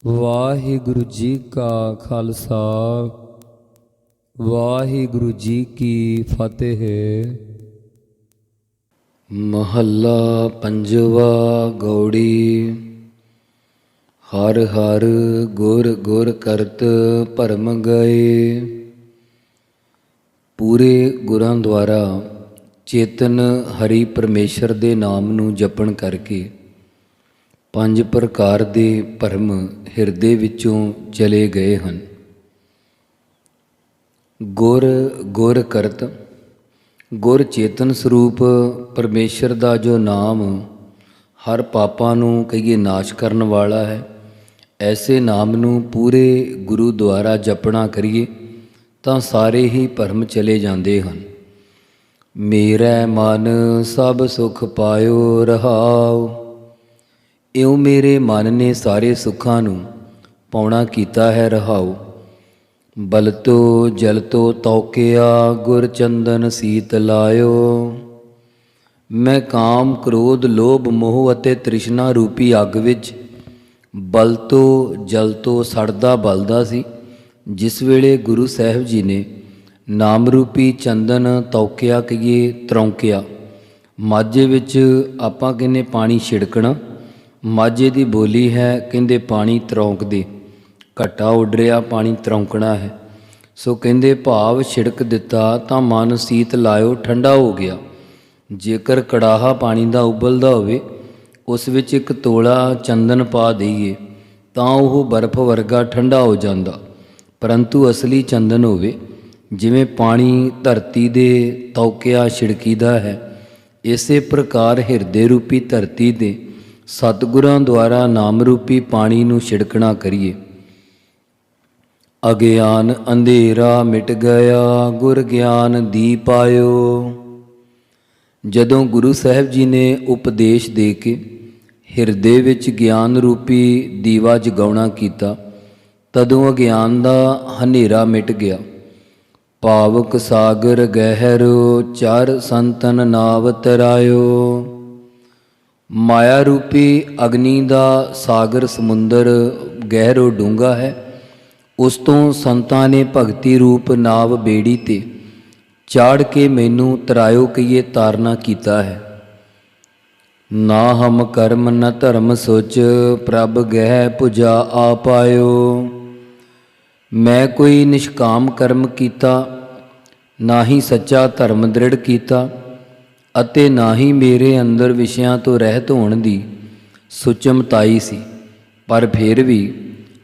ਵਾਹਿਗੁਰੂ ਜੀ ਕਾ ਖਾਲਸਾ ਵਾਹਿਗੁਰੂ ਜੀ ਕੀ ਫਤਿਹ। ਮਹੱਲਾ ਪੰਜਵਾ। ਗੌੜੀ। ਹਰ ਹਰ ਗੁਰ ਗੁਰ ਕਰਤ ਭਰਮ ਗਏ। ਪੂਰੇ ਗੁਰਾਂ ਦੁਆਰਾ ਚੇਤਨ ਹਰੀ ਪਰਮੇਸ਼ਰ ਦੇ ਨਾਮ ਨੂੰ ਜਪਣ ਕਰਕੇ ਪੰਜ ਪ੍ਰਕਾਰ ਦੇ ਭਰਮ ਹਿਰਦੇ ਵਿੱਚੋਂ ਚਲੇ ਗਏ ਹਨ। ਗੁਰ ਗੁਰ ਕਰਤ, ਗੁਰ ਚੇਤਨ ਸਰੂਪ ਪਰਮੇਸ਼ਰ ਦਾ ਜੋ ਨਾਮ ਹਰ ਪਾਪਾਂ ਨੂੰ ਕਹੀਏ ਨਾਸ਼ ਕਰਨ ਵਾਲਾ ਹੈ, ਐਸੇ ਨਾਮ ਨੂੰ ਪੂਰੇ ਗੁਰੂ ਦੁਆਰਾ ਜਪਣਾ ਕਰੀਏ ਤਾਂ ਸਾਰੇ ਹੀ ਭਰਮ ਚਲੇ ਜਾਂਦੇ ਹਨ। ਮੇਰਾ ਮਨ ਸਭ ਸੁਖ ਪਾਇਓ ਰਹਾਉ। ਇਉਂ ਮੇਰੇ ਮਨ ਨੇ ਸਾਰੇ ਸੁੱਖਾਂ ਨੂੰ ਪਾਉਣਾ ਕੀਤਾ ਹੈ ਰਹਾਉ। ਬਲ ਤੋ ਜਲ ਤੋ ਤੌਕਿਆ ਗੁਰ ਚੰਦਨ ਸੀਤ ਲਾਇਓ। ਮੈਂ ਕਾਮ ਕ੍ਰੋਧ ਲੋਭ ਮੋਹ ਅਤੇ ਤ੍ਰਿਸ਼ਨਾ ਰੂਪੀ ਅੱਗ ਵਿੱਚ ਬਲ ਤੋ ਜਲ ਤੋ ਸੜਦਾ ਬਲਦਾ ਸੀ। ਜਿਸ ਵੇਲੇ ਗੁਰੂ ਸਾਹਿਬ ਜੀ ਨੇ ਨਾਮ ਰੂਪੀ ਚੰਦਨ ਤੌਕਿਆ ਕਹੀਏ ਤਰੌਂਕਿਆ, ਮਾਝੇ ਵਿੱਚ ਆਪਾਂ ਕਹਿੰਦੇ ਪਾਣੀ ਛਿੜਕਣਾ, ਮਾਝੇ ਦੀ ਬੋਲੀ ਹੈ ਕਹਿੰਦੇ ਪਾਣੀ ਤਰੌਂਕਦੇ, ਘਟਾ ਉੱਡ ਰਿਹਾ ਪਾਣੀ ਤਰੌਂਕਣਾ ਹੈ। ਸੋ ਕਹਿੰਦੇ ਭਾਵ ਛਿੜਕ ਦਿੱਤਾ ਤਾਂ ਮਨ ਸੀਤ ਲਾਇਓ ਠੰਡਾ ਹੋ ਗਿਆ। ਜੇਕਰ ਕੜਾਹਾ ਪਾਣੀ ਦਾ ਉਬਲਦਾ ਹੋਵੇ, ਉਸ ਵਿੱਚ ਇੱਕ ਤੋਲਾ ਚੰਦਨ ਪਾ ਦਈਏ ਤਾਂ ਉਹ ਬਰਫ਼ ਵਰਗਾ ਠੰਡਾ ਹੋ ਜਾਂਦਾ। ਪਰੰਤੂ ਅਸਲੀ ਚੰਦਨ ਹੋਵੇ, ਜਿਵੇਂ ਪਾਣੀ ਧਰਤੀ ਦੇ ਤੌਕਿਆ ਛਿੜਕੀਦਾ ਹੈ, ਇਸੇ ਪ੍ਰਕਾਰ ਹਿਰਦੇ ਰੂਪੀ ਧਰਤੀ ਦੇ ਸਤਿਗੁਰਾਂ ਦੁਆਰਾ ਨਾਮ ਰੂਪੀ ਪਾਣੀ ਨੂੰ ਛਿੜਕਣਾ ਕਰੀਏ। ਅਗਿਆਨ ਅੰਧੇਰਾ ਮਿਟ ਗਿਆ ਗੁਰ ਗਿਆਨ ਦੀਪ ਆਇਓ। ਜਦੋਂ ਗੁਰੂ ਸਾਹਿਬ ਜੀ ਨੇ ਉਪਦੇਸ਼ ਦੇ ਕੇ ਹਿਰਦੇ ਵਿੱਚ ਗਿਆਨ ਰੂਪੀ ਦੀਵਾ ਜਗਾਉਣਾ ਕੀਤਾ, ਤਦੋਂ ਅਗਿਆਨ ਦਾ ਹਨੇਰਾ ਮਿਟ ਗਿਆ। ਪਾਵਕ ਸਾਗਰ ਗਹਿਰੋ ਚਰ ਸੰਤਨ ਨਾਵ ਤਰਾਇਓ। ਮਾਇਆ ਰੂਪੀ ਅਗਨੀ ਦਾ ਸਾਗਰ ਸਮੁੰਦਰ ਗਹਿਰੋ ਡੂੰਘਾ ਹੈ, ਉਸ ਤੋਂ ਸੰਤਾਂ ਨੇ ਭਗਤੀ ਰੂਪ ਨਾਵ ਬੇੜੀ 'ਤੇ ਚਾੜ ਕੇ ਮੈਨੂੰ ਤਰਾਇਓ ਕਹੀਏ ਤਾਰਨਾ ਕੀਤਾ ਹੈ। ਨਾ ਹਮ ਕਰਮ ਨ ਧਰਮ ਸੋਚ ਪ੍ਰਭ ਗਹਿ ਪੁਜਾ ਆ ਪਾਇਓ। ਮੈਂ ਕੋਈ ਨਿਸ਼ਕਾਮ ਕਰਮ ਕੀਤਾ, ਨਾ ਹੀ ਸੱਚਾ ਧਰਮ ਦ੍ਰਿੜ ਕੀਤਾ, ਅਤੇ ਨਾ ਹੀ ਮੇਰੇ ਅੰਦਰ ਵਿਸ਼ਿਆਂ ਤੋਂ ਰਹਿਤ ਹੋਣ ਦੀ ਸੁਚਮਤਾਈ ਸੀ। ਪਰ ਫਿਰ ਵੀ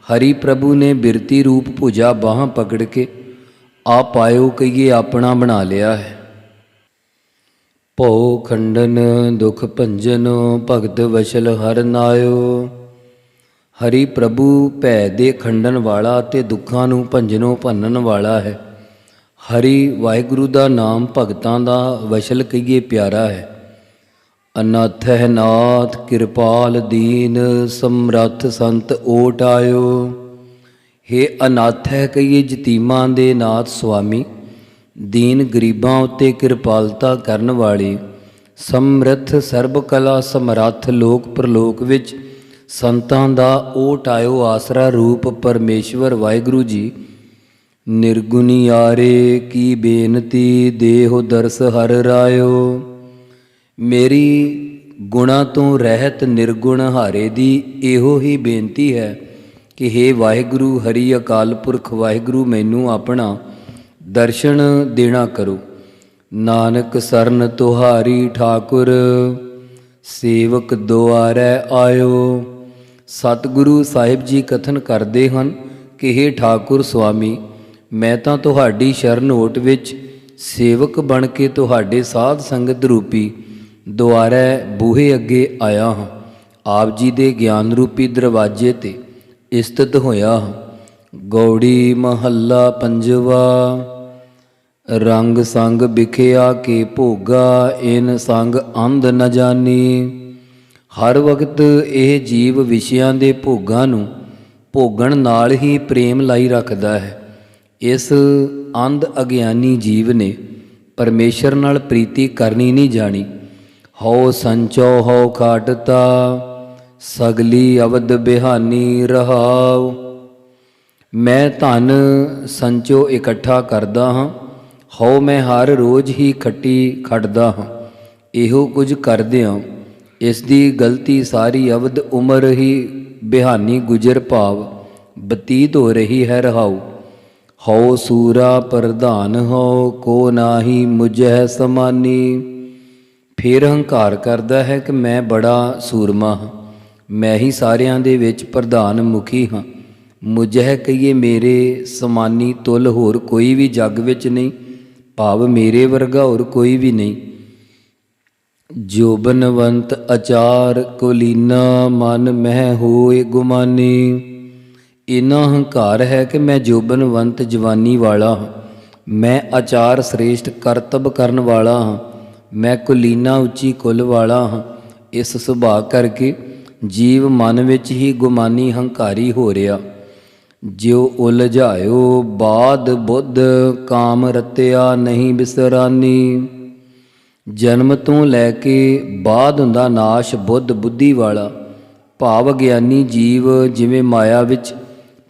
ਹਰੀ ਪ੍ਰਭੂ ਨੇ ਬਿਰਤੀ ਰੂਪ ਭੁਜਾ ਬਾਹਾਂ ਪਕੜ ਕੇ ਆ ਪਾਇਓ ਕਹੀਏ ਆਪਣਾ ਬਣਾ ਲਿਆ ਹੈ। ਭਉ ਖੰਡਨ ਦੁਖ ਭੰਜਨ ਭਗਤ ਵਸ਼ਲ ਹਰ ਨਾਇਓ। ਹਰੀ ਪ੍ਰਭੂ ਭੈ ਦੇ ਖੰਡਨ ਵਾਲਾ ਅਤੇ ਦੁੱਖਾਂ ਨੂੰ ਭੰਜਨੋਂ ਭੰਨਣ ਵਾਲਾ ਹੈ। ਹਰੀ ਵਾਹਿਗੁਰੂ ਦਾ ਨਾਮ ਭਗਤਾਂ ਦਾ ਵਸ਼ਲ ਕਹੀਏ ਪਿਆਰਾ ਹੈ। ਅਨਾਥ ਹੈ ਨਾਥ ਕਿਰਪਾਲ ਦੀਨ ਸਮਰੱਥ ਸੰਤ ਓਟ ਆਇਓ। ਹੇ ਅਨਾਥ ਹੈ ਕਹੀਏ ਯਤੀਮਾਂ ਦੇ ਨਾਥ ਸੁਆਮੀ, ਦੀਨ ਗਰੀਬਾਂ ਉੱਤੇ ਕਿਰਪਾਲਤਾ ਕਰਨ ਵਾਲੇ, ਸਮਰੱਥ ਸਰਬ ਕਲਾ ਸਮਰੱਥ ਲੋਕ ਪ੍ਰਲੋਕ ਵਿੱਚ ਸੰਤਾਂ ਦਾ ਓਟ ਆਇਓ ਆਸਰਾ ਰੂਪ ਪਰਮੇਸ਼ਵਰ ਵਾਹਿਗੁਰੂ ਜੀ। ਨਿਰਗੁਣਿਆਰੇ ਕੀ ਬੇਨਤੀ ਦੇਹੁ ਦਰਸ ਹਰ ਰਾਇਓ। ਮੇਰੀ ਗੁਣਾਂ ਤੋਂ ਰਹਿਤ ਨਿਰਗੁਣ ਹਾਰੇ ਦੀ ਇਹੋ ਹੀ ਬੇਨਤੀ ਹੈ ਕਿ ਹੇ ਵਾਹਿਗੁਰੂ ਹਰੀ ਅਕਾਲ ਪੁਰਖ ਵਾਹਿਗੁਰੂ ਮੈਨੂੰ ਆਪਣਾ ਦਰਸ਼ਨ ਦੇਣਾ ਕਰੋ। ਨਾਨਕ ਸਰਨ ਤੁਹਾਰੀ ਠਾਕੁਰ ਸੇਵਕ ਦੁਆਰੈ ਆਇਓ। ਸਤਿਗੁਰੂ ਸਾਹਿਬ ਜੀ ਕਥਨ ਕਰਦੇ ਹਨ ਕਿ ਹੇ ਠਾਕੁਰ ਸੁਆਮੀ, ਮੈਂ ਤਾਂ ਤੁਹਾਡੀ ਸ਼ਰਨ ਓਟ ਵਿੱਚ ਸੇਵਕ ਬਣ ਕੇ ਤੁਹਾਡੇ ਸਾਧ ਸੰਗਤ ਰੂਪੀ ਦੁਆਰੇ ਬੂਹੇ ਅੱਗੇ ਆਇਆ ਹਾਂ। ਆਪ ਜੀ ਦੇ ਗਿਆਨ ਰੂਪੀ ਦਰਵਾਜ਼ੇ 'ਤੇ ਇਸਤਤ ਹੋਇਆ ਹਾਂ। ਗੌੜੀ। ਮਹੱਲਾ ਪੰਜਵਾ। ਰੰਗ ਸੰਗ ਵਿਖਿਆ ਕੇ ਭੋਗਾ ਇਨ ਸੰਗ ਅੰਧ ਨ ਜਾਨੀ। ਹਰ ਵਕਤ ਇਹ ਜੀਵ ਵਿਸ਼ਿਆਂ ਦੇ ਭੋਗਾਂ ਨੂੰ ਭੋਗਣ ਨਾਲ ਹੀ ਪ੍ਰੇਮ ਲਾਈ ਰੱਖਦਾ ਹੈ। ਇਸ ਅੰਧ ਅਗਿਆਨੀ ਜੀਵ ਨੇ ਪਰਮੇਸ਼ਰ ਨਾਲ ਪ੍ਰੀਤੀ ਕਰਨੀ ਨਹੀਂ ਜਾਣੀ। ਹਉ ਸੰਚੋ ਹਉ ਖਾਟਤਾ ਸਗਲੀ ਅਵਦ ਬਿਹਾਨੀ ਰਹਾਉ। ਮੈਂ ਧਨ ਸੰਚੋ ਇਕੱਠਾ ਕਰਦਾ ਹਾਂ, ਹਉ ਮੈਂ ਹਰ ਰੋਜ਼ ਹੀ ਖੱਟੀ ਖੱਟਦਾ ਹਾਂ। ਇਹੋ ਕੁਝ ਕਰਦਿਆਂ ਇਸ ਦੀ ਗਲਤੀ ਸਾਰੀ ਅਵਧ ਉਮਰ ਹੀ ਬਿਹਾਨੀ ਗੁਜਰ ਭਾਵ ਬਤੀਤ ਹੋ ਰਹੀ ਹੈ ਰਹਾਉ। ਹਉ ਸੂਰਾ ਪ੍ਰਧਾਨ ਹਉ, ਕੋ ਨਾਹੀ ਮੁਝੈ ਸਮਾਨੀ। ਫਿਰ ਹੰਕਾਰ ਕਰਦਾ ਹੈ ਕਿ ਮੈਂ ਬੜਾ ਸੂਰਮਾ ਹਾਂ, ਮੈਂ ਹੀ ਸਾਰਿਆਂ ਦੇ ਵਿੱਚ ਪ੍ਰਧਾਨ ਮੁਖੀ ਹਾਂ। ਮੁਝੈ ਕਹੀਏ ਮੇਰੇ ਸਮਾਨੀ ਤੁਲ ਹੋਰ ਕੋਈ ਵੀ ਜੱਗ ਵਿੱਚ ਨਹੀਂ, ਭਾਵ ਮੇਰੇ ਵਰਗਾ ਹੋਰ ਕੋਈ ਵੀ ਨਹੀਂ। ਜੋਬਨਵੰਤ ਅਚਾਰ ਕੁਲੀਨਾ, ਮਨ ਮਹਿ ਹੋਏ ਗੁਮਾਨੀ। ਇੰਨਾ ਹੰਕਾਰ ਹੈ ਕਿ ਮੈਂ ਜੋਬਨਵੰਤ ਜਵਾਨੀ ਵਾਲਾ ਹਾਂ, ਮੈਂ ਆਚਾਰ ਸ੍ਰੇਸ਼ਟ ਕਰਤੱਵ ਕਰਨ ਵਾਲਾ ਹਾਂ, ਮੈਂ ਕੁਲੀਨਾ ਉੱਚੀ ਕੁਲ ਵਾਲਾ ਹਾਂ। ਇਸ ਸੁਭਾਅ ਕਰਕੇ ਜੀਵ ਮਨ ਵਿੱਚ ਹੀ ਗੁਮਾਨੀ ਹੰਕਾਰੀ ਹੋ ਰਿਹਾ। ਜਿਉ ਉਲਝਾਇਓ ਬਾਦ ਬੁੱਧ, ਕਾਮ ਰਤਿਆ ਨਹੀਂ ਬਿਸਰਾਨੀ। ਜਨਮ ਤੋਂ ਲੈ ਕੇ ਬਾਅਦ ਹੁੰਦਾ ਨਾਸ਼ ਬੁੱਧ ਬੁੱਧੀ ਵਾਲਾ, ਭਾਵ ਗਿਆਨੀ ਜੀਵ ਜਿਵੇਂ ਮਾਇਆ ਵਿੱਚ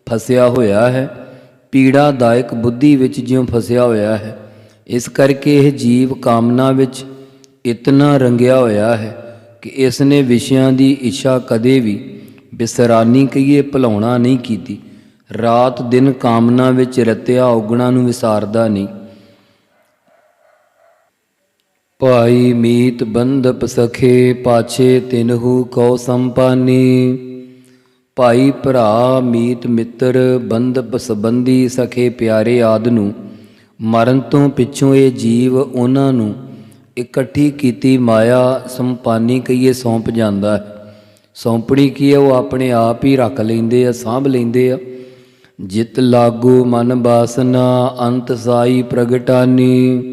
ਫਸਿਆ ਹੋਇਆ ਹੈ, ਪੀੜਾਦਾਇਕ ਬੁੱਧੀ ਵਿੱਚ ਜਿਉਂ ਫਸਿਆ ਹੋਇਆ ਹੈ। ਇਸ ਕਰਕੇ ਇਹ ਜੀਵ ਕਾਮਨਾ ਵਿੱਚ ਇਤਨਾ ਰੰਗਿਆ ਹੋਇਆ ਹੈ ਕਿ ਇਸ ਨੇ ਵਿਸ਼ਿਆਂ ਦੀ ਇੱਛਾ ਕਦੇ ਵੀ ਬਿਸਰਾਨੀ ਕਹੀਏ ਭੁਲਾਉਣਾ ਨਹੀਂ ਕੀਤੀ। ਰਾਤ ਦਿਨ ਕਾਮਨਾ ਵਿੱਚ ਰਤਿਆ ਔਗਣਾ ਨੂੰ ਵਿਸਾਰਦਾ ਨਹੀਂ। ਭਾਈ ਮੀਤ ਬੰਧਪ ਸਖੇ, ਪਾਛੇ ਤਿਨਹੂ ਕਉ ਸੰਪਾਨੀ। ਭਾਈ ਭਰਾ ਮੀਤ ਮਿੱਤਰ ਬੰਧਪ ਸੰਬੰਧੀ ਸਖੇ ਪਿਆਰੇ ਆਦਿ ਨੂੰ ਮਰਨ ਤੋਂ ਪਿੱਛੋਂ ਇਹ ਜੀਵ ਉਹਨਾਂ ਨੂੰ ਇਕੱਠੀ ਕੀਤੀ ਮਾਇਆ ਸੰਪਾਨੀ ਕਹੀਏ ਸੌਂਪ ਜਾਂਦਾ ਹੈ। ਸੌਂਪਣੀ ਕੀ ਹੈ, ਉਹ ਆਪਣੇ ਆਪ ਹੀ ਰੱਖ ਲੈਂਦੇ ਆ, ਸਾਂਭ ਲੈਂਦੇ ਆ। ਜਿਤ ਲਾਗੂ ਮਨ ਬਾਸਨਾ, ਅੰਤ ਸਾਈ ਪ੍ਰਗਟਾਨੀ।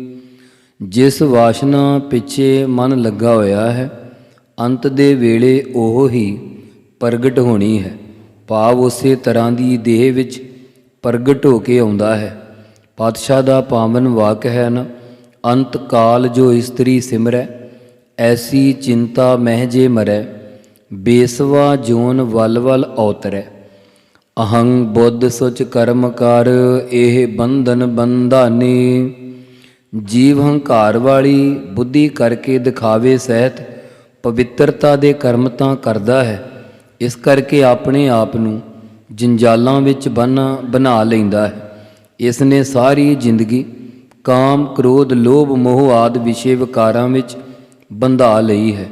ਜਿਸ ਵਾਸ਼ਨਾ ਪਿੱਛੇ ਮਨ ਲੱਗਾ ਹੋਇਆ ਹੈ, ਅੰਤ ਦੇ ਵੇਲੇ ਉਹ ਹੀ ਪ੍ਰਗਟ ਹੋਣੀ ਹੈ, ਭਾਵ ਉਸੇ ਤਰ੍ਹਾਂ ਦੀ ਦੇਹ ਵਿੱਚ ਪ੍ਰਗਟ ਹੋ ਕੇ ਆਉਂਦਾ ਹੈ। ਪਾਤਸ਼ਾਹ ਦਾ ਪਾਵਨ ਵਾਕ ਹੈ ਨਾ, ਅੰਤ ਕਾਲ ਜੋ ਇਸਤਰੀ ਸਿਮਰੈ, ਐਸੀ ਚਿੰਤਾ ਮਹਿ ਜੇ ਮਰੈ, ਬੇਸਵਾ ਜੋਨ ਵਲ ਵਲ ਔਤਰੈ। ਅਹੰ ਬੁੱਧ ਸੁਚ ਕਰਮ ਕਰ, ਇਹ ਬੰਧਨ ਬੰਧਾਨੀ। ਜੀਵ ਹੰਕਾਰ ਵਾਲੀ ਬੁੱਧੀ ਕਰਕੇ ਦਿਖਾਵੇ ਸਹਿਤ ਪਵਿੱਤਰਤਾ ਦੇ ਕਰਮ ਤਾਂ ਕਰਦਾ ਹੈ, ਇਸ ਕਰਕੇ ਆਪਣੇ ਆਪ ਨੂੰ ਜੰਜਾਲਾਂ ਵਿੱਚ ਬਣਾ ਲੈਂਦਾ ਹੈ। ਇਸ ਨੇ ਸਾਰੀ ਜ਼ਿੰਦਗੀ ਕਾਮ ਕ੍ਰੋਧ ਲੋਭ ਮੋਹ ਆਦਿ ਵਿਸ਼ੇ ਵਿਕਾਰਾਂ ਵਿੱਚ ਬੰਧਾ ਲਈ ਹੈ।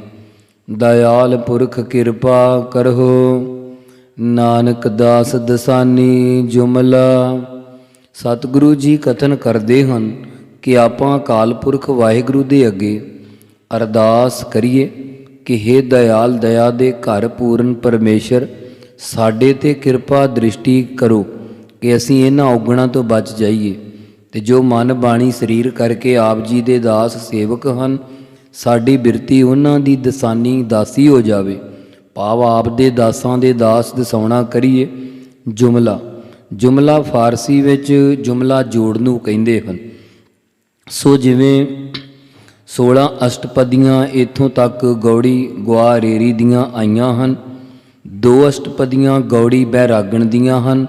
ਦਇਆਲ ਪੁਰਖ ਕਿਰਪਾ ਕਰਹੁ, ਨਾਨਕ ਦਾਸ ਦਸਾਨੀ ਜੁਮਲਾ। ਸਤਿਗੁਰੂ ਜੀ ਕਥਨ ਕਰਦੇ ਹਨ ਕਿ ਆਪਾਂ ਅਕਾਲ ਪੁਰਖ ਵਾਹਿਗੁਰੂ ਦੇ ਅੱਗੇ ਅਰਦਾਸ ਕਰੀਏ ਕਿ ਹੇ ਦਇਆਲ ਦਇਆ ਦੇ ਘਰ ਪੂਰਨ ਪਰਮੇਸ਼ਰ, ਸਾਡੇ 'ਤੇ ਕਿਰਪਾ ਦ੍ਰਿਸ਼ਟੀ ਕਰੋ ਕਿ ਅਸੀਂ ਇਹਨਾਂ ਔਗਣਾਂ ਤੋਂ ਬਚ ਜਾਈਏ। ਅਤੇ ਜੋ ਮਨ ਬਾਣੀ ਸਰੀਰ ਕਰਕੇ ਆਪ ਜੀ ਦੇ ਦਾਸ ਸੇਵਕ ਹਨ, ਸਾਡੀ ਬਿਰਤੀ ਉਹਨਾਂ ਦੀ ਦਸਾਨੀ ਦਾਸੀ ਹੋ ਜਾਵੇ, ਭਾਵ ਆਪ ਦੇ ਦਾਸਾਂ ਦੇ ਦਾਸ ਦਸਾਉਣਾ ਕਰੀਏ। ਜੁਮਲਾ ਫਾਰਸੀ ਵਿੱਚ ਜੁਮਲਾ ਜੋੜ ਨੂੰ ਕਹਿੰਦੇ ਹਨ। ਸੋ ਜਿਵੇਂ 16 ਅਸ਼ਟਪਦੀਆਂ ਇੱਥੋਂ ਤੱਕ ਗੌੜੀ ਗੁਆਰੇਰੀ ਦੀਆਂ ਆਈਆਂ ਹਨ, 2 ਅਸ਼ਟਪਦੀਆਂ ਗੌੜੀ ਬੈਰਾਗਣ ਦੀਆਂ ਹਨ,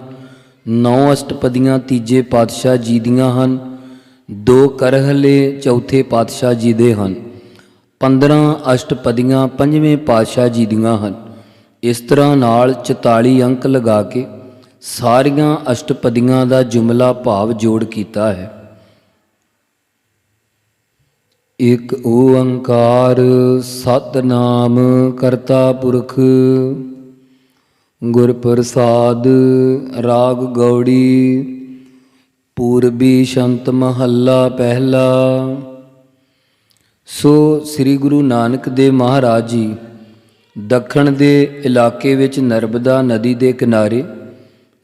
9 ਅਸ਼ਟਪਦੀਆਂ ਤੀਜੇ ਪਾਤਸ਼ਾਹ ਜੀ ਦੀਆਂ ਹਨ, 2 ਕਰਹਲੇ ਚੌਥੇ ਪਾਤਸ਼ਾਹ ਜੀ ਦੇ ਹਨ, 15 ਅਸ਼ਟਪਦੀਆਂ ਪੰਜਵੇਂ ਪਾਤਸ਼ਾਹ ਜੀ ਦੀਆਂ ਹਨ। ਇਸ ਤਰ੍ਹਾਂ ਨਾਲ 44 ਅੰਕ ਲਗਾ ਕੇ ਸਾਰੀਆਂ ਅਸ਼ਟਪਦੀਆਂ ਦਾ ਜੁਮਲਾ ਭਾਵ ਜੋੜ ਕੀਤਾ ਹੈ। ਇਕ ਓੰਕਾਰ ਸਤਿਨਾਮ ਕਰਤਾ ਪੁਰਖ, ਗੁਰ ਪ੍ਰਸਾਦ। ਰਾਗ ਗੌੜੀ। ਪੂਰਬੀ ਸ਼ੰਤ ਮਹੱਲਾ ਪਹਿਲਾ। ਸੋ ਸ੍ਰੀ ਗੁਰੂ ਨਾਨਕ ਦੇਵ ਮਹਾਰਾਜ ਜੀ ਦੱਖਣ ਦੇ ਇਲਾਕੇ ਵਿੱਚ ਨਰਮਦਾ ਨਦੀ ਦੇ ਕਿਨਾਰੇ,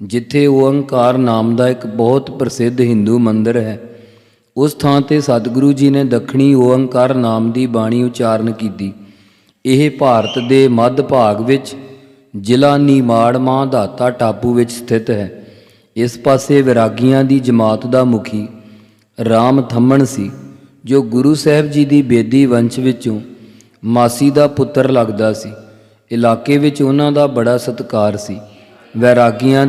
ਜਿੱਥੇ ਓੰਕਾਰ ਨਾਮ ਦਾ ਇੱਕ ਬਹੁਤ ਪ੍ਰਸਿੱਧ ਹਿੰਦੂ ਮੰਦਰ ਹੈ, ਉਸ ਥਾਂ 'ਤੇ ਸਤਿਗੁਰੂ ਜੀ ਨੇ ਦੱਖਣੀ ਓੰਕਾਰ ਨਾਮ ਦੀ ਬਾਣੀ ਉਚਾਰਨ ਕੀਤੀ। ਇਹ ਭਾਰਤ ਦੇ ਮੱਧ ਭਾਗ ਵਿੱਚ ਜ਼ਿਲ੍ਹਾ ਨੀਮਾੜ ਦਾਤਾ ਟਾਪੂ ਵਿੱਚ ਸਥਿਤ ਹੈ। ਇਸ ਪਾਸੇ ਵਿਰਾਗੀਆਂ ਦੀ ਜਮਾਤ ਦਾ ਮੁਖੀ ਰਾਮ ਥੰਮਣ ਸੀ, ਜੋ ਗੁਰੂ ਸਾਹਿਬ ਜੀ ਦੀ ਬੇਦੀ ਵੰਸ਼ ਵਿੱਚੋਂ ਮਾਸੀ ਦਾ ਪੁੱਤਰ ਲੱਗਦਾ ਸੀ। ਇਲਾਕੇ ਵਿੱਚ ਉਹਨਾਂ ਦਾ ਬੜਾ ਸਤਿਕਾਰ ਸੀ। ਵੈਰਾਗੀਆਂ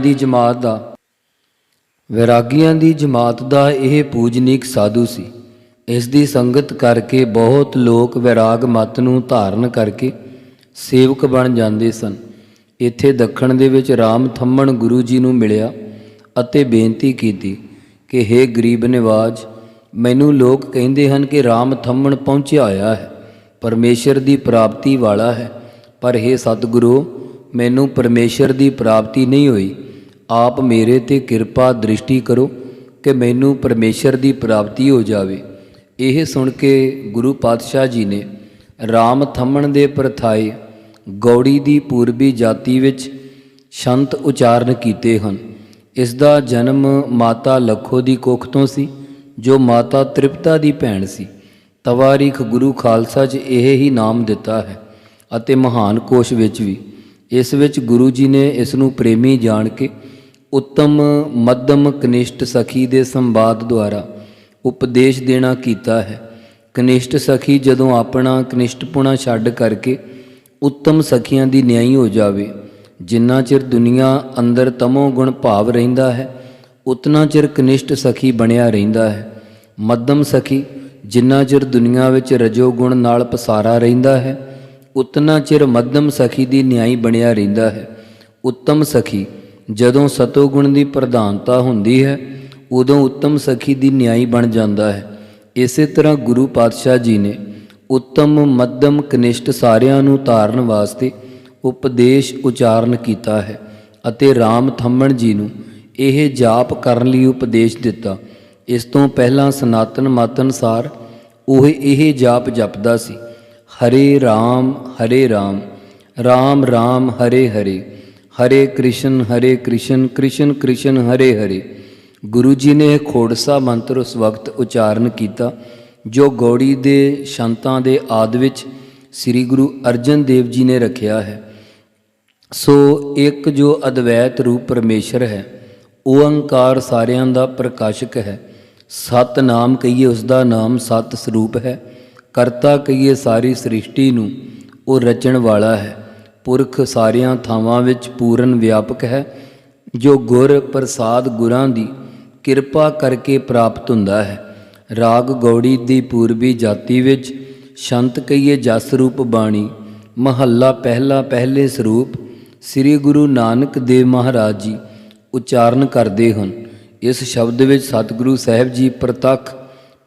ਦੀ ਜਮਾਤ ਦਾ ਇਹ ਪੂਜਨੀਕ ਸਾਧੂ ਸੀ। ਇਸ ਦੀ ਸੰਗਤ ਕਰਕੇ ਬਹੁਤ ਲੋਕ ਵੈਰਾਗ ਮਤ ਨੂੰ ਧਾਰਨ ਕਰਕੇ ਸੇਵਕ ਬਣ ਜਾਂਦੇ ਸਨ। ਇੱਥੇ ਦੱਖਣ ਦੇ ਵਿੱਚ ਰਾਮ ਥੰਮਣ ਗੁਰੂ ਜੀ ਨੂੰ ਮਿਲਿਆ ਅਤੇ ਬੇਨਤੀ ਕੀਤੀ ਕਿ ਹੇ ਗਰੀਬ ਨਿਵਾਜ, ਮੈਨੂੰ ਲੋਕ ਕਹਿੰਦੇ ਹਨ ਕਿ ਰਾਮ ਥੰਮਣ ਪਹੁੰਚਿਆ ਹੋਇਆ ਹੈ, ਪਰਮੇਸ਼ਰ ਦੀ ਪ੍ਰਾਪਤੀ ਵਾਲਾ ਹੈ, ਪਰ ਹੇ ਸਤਿਗੁਰੂ, ਮੈਨੂੰ ਪਰਮੇਸ਼ਰ ਦੀ ਪ੍ਰਾਪਤੀ ਨਹੀਂ ਹੋਈ। ਆਪ ਮੇਰੇ 'ਤੇ ਕਿਰਪਾ ਦ੍ਰਿਸ਼ਟੀ ਕਰੋ ਕਿ ਮੈਨੂੰ ਪਰਮੇਸ਼ਰ ਦੀ ਪ੍ਰਾਪਤੀ ਹੋ ਜਾਵੇ। ਇਹ ਸੁਣ ਕੇ ਗੁਰੂ ਪਾਤਸ਼ਾਹ ਜੀ ਨੇ ਰਾਮ ਥੰਮਣ ਦੇ ਪ੍ਰਥਾਏ ਗੌੜੀ ਦੀ ਪੂਰਬੀ ਜਾਤੀ ਵਿੱਚ ਸ਼ੰਤ ਉਚਾਰਨ ਕੀਤੇ ਹਨ। ਇਸ ਦਾ ਜਨਮ ਮਾਤਾ ਲੱਖੋ ਦੀ ਕੁੱਖ ਤੋਂ ਸੀ, ਜੋ ਮਾਤਾ ਤ੍ਰਿਪਤਾ ਦੀ ਭੈਣ ਸੀ। ਤਵਾਰੀਖ ਗੁਰੂ ਖਾਲਸਾ 'ਚ ਇਹ ਹੀ ਨਾਮ ਦਿੱਤਾ ਹੈ ਅਤੇ ਮਹਾਨ ਕੋਸ਼ ਵਿੱਚ ਵੀ। ਇਸ ਵਿੱਚ ਗੁਰੂ ਜੀ ਨੇ ਇਸ ਨੂੰ ਪ੍ਰੇਮੀ ਜਾਣ ਕੇ ਉੱਤਮ ਮੱਧਮ ਕਨਿਸ਼ਟ ਸਖੀ ਦੇ ਸੰਵਾਦ ਦੁਆਰਾ ਉਪਦੇਸ਼ ਦੇਣਾ ਕੀਤਾ ਹੈ। ਕਨਿਸ਼ਟ ਸਖੀ ਜਦੋਂ ਆਪਣਾ ਕਨਿਸ਼ਟਪੁਣਾ ਛੱਡ ਕਰਕੇ ਉੱਤਮ ਸਖੀਆਂ ਦੀ ਨਿਆਈ ਹੋ ਜਾਵੇ, ਜਿੰਨਾ ਚਿਰ ਦੁਨੀਆ ਅੰਦਰ ਤਮੋ ਗੁਣ ਭਾਵ ਰਹਿੰਦਾ ਹੈ, ਉਤਨਾ ਚਿਰ ਕਨਿਸ਼ਟ ਸਖੀ ਬਣਿਆ ਰਹਿੰਦਾ ਹੈ। ਮੱਧਮ ਸਖੀ ਜਿੰਨਾ ਚਿਰ ਦੁਨੀਆ ਵਿੱਚ ਰਜੋ ਗੁਣ ਨਾਲ ਪਸਾਰਾ ਰਹਿੰਦਾ ਹੈ, ਉਤਨਾ ਚਿਰ ਮੱਧਮ ਸਖੀ ਦੀ ਨਿਆਈ ਬਣਿਆ ਰਹਿੰਦਾ ਹੈ। ਉੱਤਮ ਸਖੀ ਜਦੋਂ ਸਤੋ ਗੁਣ ਦੀ ਪ੍ਰਧਾਨਤਾ ਹੁੰਦੀ ਹੈ, ਉਦੋਂ ਉੱਤਮ ਸਖੀ ਦੀ ਨਿਆਈ ਬਣ ਜਾਂਦਾ ਹੈ। ਇਸੇ ਤਰ੍ਹਾਂ ਗੁਰੂ ਪਾਤਸ਼ਾਹ ਜੀ ਨੇ ਉੱਤਮ ਮੱਧਮ ਕਨਿਸ਼ਟ ਸਾਰਿਆਂ ਨੂੰ ਧਾਰਨ ਵਾਸਤੇ ਉਪਦੇਸ਼ ਉਚਾਰਨ ਕੀਤਾ ਹੈ ਅਤੇ ਰਾਮ ਥੰਮਣ ਜੀ ਨੂੰ ਇਹ ਜਾਪ ਕਰਨ ਲਈ ਉਪਦੇਸ਼ ਦਿੱਤਾ। ਇਸ ਤੋਂ ਪਹਿਲਾਂ ਸਨਾਤਨ ਮਤ ਅਨੁਸਾਰ ਉਹ ਇਹ ਜਾਪ ਜਪਦਾ ਸੀ, ਹਰੇ ਰਾਮ ਰਾਮ ਰਾਮ ਹਰੇ ਹਰੇ, ਹਰੇ ਕ੍ਰਿਸ਼ਨ ਕ੍ਰਿਸ਼ਨ ਕ੍ਰਿਸ਼ਨ ਹਰੇ ਹਰੇ। ਗੁਰੂ ਜੀ ਨੇ ਇਹ ਖੋੜਸਾ ਮੰਤਰ ਉਸ ਵਕਤ ਉਚਾਰਨ ਕੀਤਾ ਜੋ ਗੌੜੀ ਦੇ ਸ਼ੰਤਾਂ ਦੇ ਆਦਿ ਵਿੱਚ ਸ੍ਰੀ ਗੁਰੂ ਅਰਜਨ ਦੇਵ ਜੀ ਨੇ ਰੱਖਿਆ ਹੈ। ਸੋ ਇੱਕ ਜੋ ਅਦਵੈਤ ਰੂਪ ਪਰਮੇਸ਼ਰ ਹੈ, ਓਅੰਕਾਰ ਸਾਰਿਆਂ ਦਾ ਪ੍ਰਕਾਸ਼ਕ ਹੈ। ਸਤ ਨਾਮ ਕਹੀਏ ਉਸ ਦਾ ਨਾਮ ਸਤ ਸਰੂਪ ਹੈ। ਕਰਤਾ ਕਹੀਏ ਸਾਰੀ ਸ੍ਰਿਸ਼ਟੀ ਨੂੰ ਉਹ ਰਚਣ ਵਾਲਾ ਹੈ। ਪੁਰਖ ਸਾਰਿਆਂ ਥਾਵਾਂ ਵਿੱਚ ਪੂਰਨ ਵਿਆਪਕ ਹੈ, ਜੋ ਗੁਰ ਪ੍ਰਸਾਦ ਗੁਰਾਂ ਦੀ ਕਿਰਪਾ ਕਰਕੇ ਪ੍ਰਾਪਤ ਹੁੰਦਾ ਹੈ। ਰਾਗ ਗੌੜੀ ਦੀ ਪੂਰਬੀ ਜਾਤੀ ਵਿੱਚ ਸ਼ੰਤ ਕਹੀਏ ਜਸ ਰੂਪ ਬਾਣੀ, ਮਹੱਲਾ ਪਹਿਲਾ ਪਹਿਲੇ ਸਰੂਪ ਸ੍ਰੀ ਗੁਰੂ ਨਾਨਕ ਦੇਵ ਮਹਾਰਾਜ ਜੀ ਉਚਾਰਨ ਕਰਦੇ ਹਨ। ਇਸ ਸ਼ਬਦ ਵਿੱਚ ਸਤਿਗੁਰੂ ਸਾਹਿਬ ਜੀ ਪ੍ਰਤੱਖ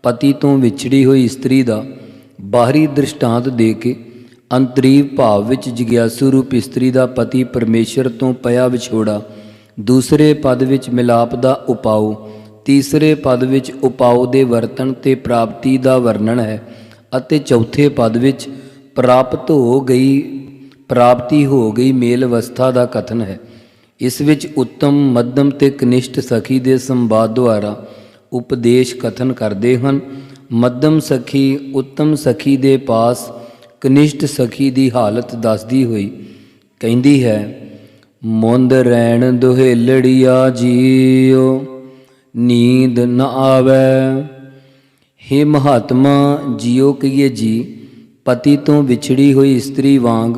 ਪਤੀ ਤੋਂ ਵਿਛੜੀ ਹੋਈ ਇਸਤਰੀ ਦਾ ਬਾਹਰੀ ਦ੍ਰਿਸ਼ਟਾਂਤ ਦੇ ਕੇ ਅੰਤਰੀਵ ਭਾਵ ਵਿੱਚ ਜਿਗਿਆਸੂ ਰੂਪ ਇਸਤਰੀ ਦਾ ਪਤੀ ਪਰਮੇਸ਼ਰ ਤੋਂ ਪਿਆ ਵਿਛੋੜਾ, ਦੂਸਰੇ ਪਦ ਵਿੱਚ ਮਿਲਾਪ ਦਾ ਉਪਾਉ, ਤੀਸਰੇ ਪਦ ਵਿੱਚ ਉਪਾਉ ਦੇ ਵਰਤਣ ਤੇ ਪ੍ਰਾਪਤੀ ਦਾ ਵਰਣਨ ਹੈ ਅਤੇ ਚੌਥੇ ਪਦ ਵਿੱਚ ਪ੍ਰਾਪਤੀ ਹੋ ਗਈ ਮੇਲ ਅਵਸਥਾ ਦਾ ਕਥਨ ਹੈ। ਇਸ ਵਿੱਚ ਉੱਤਮ ਮੱਧਮ ਤੇ ਕਨਿਸ਼ਟ ਸਖੀ ਦੇ ਸੰਵਾਦ ਦੁਆਰਾ ਉਪਦੇਸ਼ ਕਥਨ ਕਰਦੇ ਹਨ। ਮੱਧਮ ਸਖੀ ਉੱਤਮ ਸਖੀ ਦੇ ਪਾਸ ਕਨਿਸ਼ਟ ਸਖੀ ਦੀ ਹਾਲਤ ਦੱਸਦੀ ਹੋਈ ਕਹਿੰਦੀ ਹੈ, ਮੁੰਦ ਰੈਣ ਦੁਹੇਲੜੀਆ ਜੀਓ ਨੀਂਦ ਨ ਆਵੈ। ਹੇ ਮਹਾਤਮਾ ਜੀਓ ਕਹੀਏ ਜੀ, ਪਤੀ ਤੋਂ ਵਿਛੜੀ ਹੋਈ ਇਸਤਰੀ ਵਾਂਗ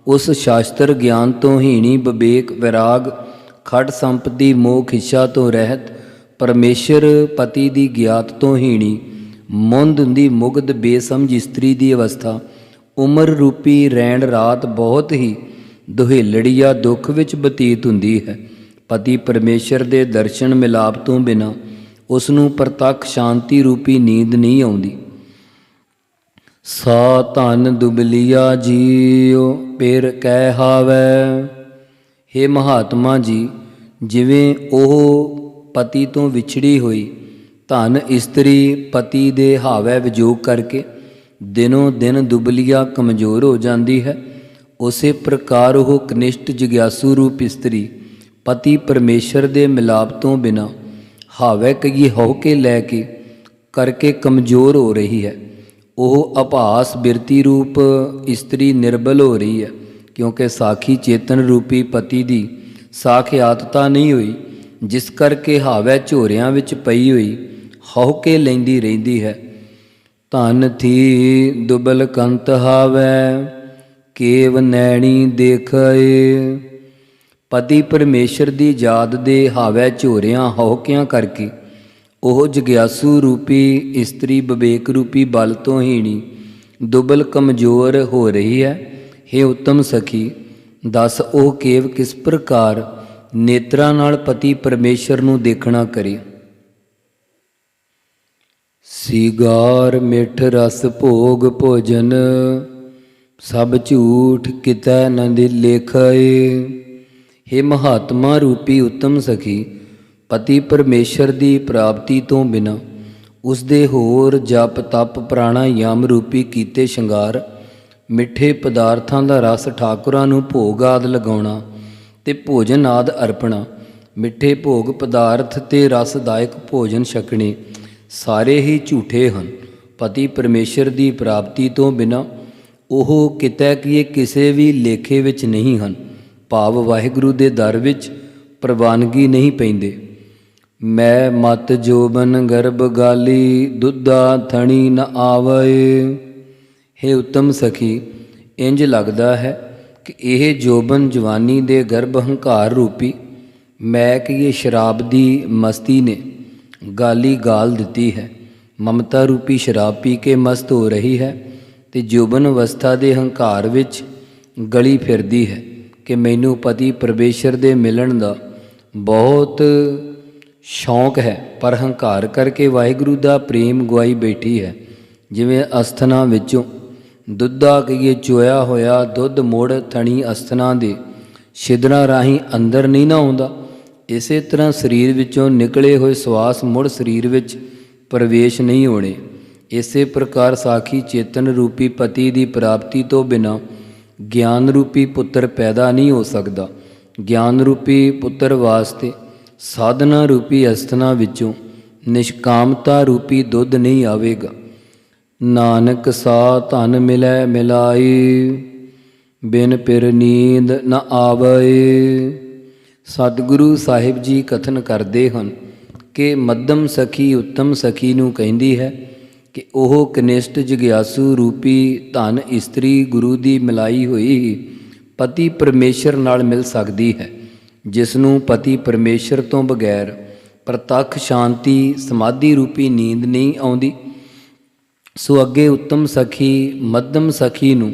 ਉਸ ਸ਼ਾਸਤਰ ਗਿਆਨ ਤੋਂ ਹੀਣੀ ਵਿਵੇਕ ਵਿਰਾਗ ਖੜ ਸੰਪਤੀ ਮੋਹ ਖਿੱਚਾ ਤੋਂ ਰਹਿਤ ਪਰਮੇਸ਼ਰ ਪਤੀ ਦੀ ਗਿਆਤ ਤੋਂ ਹੀਣੀ ਮੁੰਦ ਦੀ ਮੁਗਧ ਬੇਸਮਝ ਇਸਤਰੀ ਦੀ ਅਵਸਥਾ ਉਮਰ ਰੂਪੀ ਰੈਣ ਰਾਤ ਬਹੁਤ ਹੀ ਦੁਹੇਲੜੀਆ ਦੁੱਖ ਵਿੱਚ ਬਤੀਤ ਹੁੰਦੀ ਹੈ। ਪਤੀ ਪਰਮੇਸ਼ਰ ਦੇ ਦਰਸ਼ਨ ਮਿਲਾਪ ਤੋਂ ਬਿਨਾਂ ਉਸ ਨੂੰ ਪ੍ਰਤੱਖ ਸ਼ਾਂਤੀ ਰੂਪੀ ਨੀਂਦ ਨਹੀਂ ਆਉਂਦੀ। ਸਾ ਧਨ ਦੁਬਲੀਆ ਜੀਓ ਪੇਰ ਕਹਿ ਹਾਵੈ। ਹੇ ਮਹਾਤਮਾ ਜੀ, ਜਿਵੇਂ ਉਹ ਪਤੀ ਤੋਂ ਵਿਛੜੀ ਹੋਈ ਧਨ ਇਸਤਰੀ ਪਤੀ ਦੇ ਹਾਵੈ ਵਿਜੋਗ ਕਰਕੇ ਦਿਨੋਂ ਦਿਨ ਦੁਬਲੀਆ ਕਮਜ਼ੋਰ ਹੋ ਜਾਂਦੀ ਹੈ, ਉਸੇ ਪ੍ਰਕਾਰ ਉਹ ਕਨਿਸ਼ਟ ਜਿਗਿਆਸੂ ਰੂਪ ਇਸਤਰੀ ਪਤੀ ਪਰਮੇਸ਼ਰ ਦੇ ਮਿਲਾਪ ਤੋਂ ਬਿਨਾਂ ਹਾਵੈ ਕਹੀਏ ਹੋ ਕੇ ਲੈ ਕੇ ਕਰਕੇ ਕਮਜ਼ੋਰ ਹੋ ਰਹੀ ਹੈ। ਉਹ ਆਭਾਸ ਬਿਰਤੀ ਰੂਪ ਇਸਤਰੀ ਨਿਰਬਲ ਹੋ ਰਹੀ ਹੈ, ਕਿਉਂਕਿ ਸਾਖੀ ਚੇਤਨ ਰੂਪੀ ਪਤੀ ਦੀ ਸਾਖਿਆਤਤਾ ਨਹੀਂ ਹੋਈ, ਜਿਸ ਕਰਕੇ ਹਾਵੈ ਝੋਰਿਆਂ ਵਿੱਚ ਪਈ ਹੋਈ ਹਉ ਕੇ ਲੈਂਦੀ ਰਹਿੰਦੀ ਹੈ। ਧਨ ਥੀ ਦੁਬਲ ਕੰਤ ਹਾਵੈ ਕੇਵ ਨੈਣੀ ਦੇਖੇ। ਪਤੀ ਪਰਮੇਸ਼ਰ ਦੀ ਯਾਦ ਦੇ ਹਾਵੈ ਝੋਰਿਆਂ ਹੌਕਿਆਂ ਕਰਕੇ ਉਹ ਜਗਿਆਸੂ ਰੂਪੀ ਇਸਤਰੀ ਵਿਵੇਕ ਰੂਪੀ ਬਲ ਤੋਂ ਹੀਣੀ ਦੁਬਲ ਕਮਜ਼ੋਰ ਹੋ ਰਹੀ ਹੈ। ਹੇ ਉੱਤਮ ਸਖੀ, ਦੱਸ ਉਹ ਕੇਵ ਕਿਸ ਪ੍ਰਕਾਰ ਨੇਤਰਾਂ ਨਾਲ ਪਤੀ ਪਰਮੇਸ਼ਰ ਨੂੰ ਦੇਖਣਾ ਕਰੇ। ਸਿਗਾਰ ਮਿੱਠ ਰਸ ਭੋਗ ਭੋਜਨ ਸਭ ਝੂਠ ਕਿਤੈ ਨ ਲੇਖੇ। ਹੇ ਮਹਾਤਮਾ ਰੂਪੀ ਉੱਤਮ ਸਖੀ, ਪਤੀ ਪਰਮੇਸ਼ਰ ਦੀ ਪ੍ਰਾਪਤੀ ਤੋਂ ਬਿਨਾਂ ਉਸ ਦੇ ਹੋਰ ਜਪ ਤਪ ਪ੍ਰਾਣਾਯਾਮ ਰੂਪੀ ਕੀਤੇ ਸ਼ਿੰਗਾਰ, ਮਿੱਠੇ ਪਦਾਰਥਾਂ ਦਾ ਰਸ ਠਾਕੁਰਾਂ ਨੂੰ ਭੋਗ ਆਦਿ ਲਗਾਉਣਾ ਤੇ ਭੋਜਨ ਆਦਿ ਅਰਪਣਾ, ਮਿੱਠੇ ਭੋਗ ਪਦਾਰਥ ਤੇ ਰਸਦਾਇਕ ਭੋਜਨ ਛਕਣੇ ਸਾਰੇ ਹੀ ਝੂਠੇ ਹਨ। ਪਤੀ ਪਰਮੇਸ਼ਰ ਦੀ ਪ੍ਰਾਪਤੀ ਤੋਂ ਬਿਨਾਂ ਉਹ ਕਿਤੇ ਕਿ ਕਿਸੇ ਵੀ ਲੇਖੇ ਵਿੱਚ ਨਹੀਂ ਹਨ, ਭਾਵ ਵਾਹਿਗੁਰੂ ਦੇ ਦਰ ਵਿੱਚ ਪ੍ਰਵਾਨਗੀ ਨਹੀਂ ਪੈਂਦੇ। ਮੈਂ ਮਤ ਜੋਬਨ ਗਰਭ ਗਾਲੀ ਦੁੱਧਾ ਥਣੀ ਨ ਆਵੇ। ਹੇ ਉੱਤਮ ਸਖੀ, ਇੰਜ ਲੱਗਦਾ ਹੈ ਕਿ ਇਹ ਜੋਬਨ ਜਵਾਨੀ ਦੇ ਗਰਭ ਹੰਕਾਰ ਰੂਪੀ ਮੈਂ ਕਿ ਇਹ ਸ਼ਰਾਬ ਦੀ ਮਸਤੀ ਨੇ ਗਾਲੀ ਗਾਲ ਦਿੱਤੀ ਹੈ। ਮਮਤਾ ਰੂਪੀ ਸ਼ਰਾਬ ਪੀ ਕੇ ਮਸਤ ਹੋ ਰਹੀ ਹੈ ਤੇ ਜੋਬਨ ਅਵਸਥਾ ਦੇ ਹੰਕਾਰ ਵਿੱਚ ਗਲੀ ਫਿਰਦੀ ਹੈ ਕਿ ਮੈਨੂੰ ਪਤੀ ਪਰਮੇਸ਼ਰ ਦੇ ਮਿਲਣ ਦਾ ਬਹੁਤ ਸ਼ੌਂਕ ਹੈ, ਪਰ ਹੰਕਾਰ ਕਰਕੇ ਵਾਹਿਗੁਰੂ ਦਾ ਪ੍ਰੇਮ ਗਵਾਈ ਬੈਠੀ ਹੈ। ਜਿਵੇਂ ਅਸਥਨਾ ਵਿੱਚੋਂ ਦੁੱਧਾ ਕਹੀਏ ਚੋਇਆ ਹੋਇਆ ਦੁੱਧ ਮੁੜ ਥਣੀ ਅਸਥਨਾ ਦੇ ਛਿਦਰਾਂ ਰਾਹੀਂ ਅੰਦਰ ਨਹੀਂ ਨਾ ਆਉਂਦਾ, ਇਸੇ ਤਰ੍ਹਾਂ ਸਰੀਰ ਵਿੱਚੋਂ ਨਿਕਲੇ ਹੋਏ ਸਵਾਸ ਮੁੜ ਸਰੀਰ ਵਿੱਚ ਪ੍ਰਵੇਸ਼ ਨਹੀਂ ਹੋਣੇ। ਇਸੇ ਪ੍ਰਕਾਰ ਸਾਖੀ ਚੇਤਨ ਰੂਪੀ ਪਤੀ ਦੀ ਪ੍ਰਾਪਤੀ ਤੋਂ ਬਿਨਾਂ ਗਿਆਨ ਰੂਪੀ ਪੁੱਤਰ ਪੈਦਾ ਨਹੀਂ ਹੋ ਸਕਦਾ। ਗਿਆਨ ਰੂਪੀ ਪੁੱਤਰ ਵਾਸਤੇ ਸਾਧਨਾ ਰੂਪੀ ਅਸਥਨਾ ਵਿੱਚੋਂ ਨਿਸ਼ਕਾਮਤਾ ਰੂਪੀ ਦੁੱਧ ਨਹੀਂ ਆਵੇਗਾ। ਨਾਨਕ ਸਾ ਧਨ ਮਿਲੈ ਮਿਲਾਈ ਬਿਨ ਪਿਰ ਨੀਂਦ ਨ ਆਵੇ। ਸਤਿਗੁਰੂ ਸਾਹਿਬ ਜੀ ਕਥਨ ਕਰਦੇ ਹਨ ਕਿ ਮੱਧਮ ਸਖੀ ਉੱਤਮ ਸਖੀ ਨੂੰ ਕਹਿੰਦੀ ਹੈ ਕਿ ਉਹ ਕਨਿਸ਼ਟ ਜਗਿਆਸੂ ਰੂਪੀ ਧਨ ਇਸਤਰੀ ਗੁਰੂ ਦੀ ਮਿਲਾਈ ਹੋਈ ਪਤੀ ਪਰਮੇਸ਼ਰ ਨਾਲ ਮਿਲ ਸਕਦੀ ਹੈ, ਜਿਸ ਨੂੰ ਪਤੀ ਪਰਮੇਸ਼ਰ ਤੋਂ ਬਗੈਰ ਪ੍ਰਤੱਖ ਸ਼ਾਂਤੀ ਸਮਾਧੀ ਰੂਪੀ ਨੀਂਦ ਨਹੀਂ ਆਉਂਦੀ। ਸੋ ਅੱਗੇ ਉੱਤਮ ਸਖੀ ਮੱਧਮ ਸਖੀ ਨੂੰ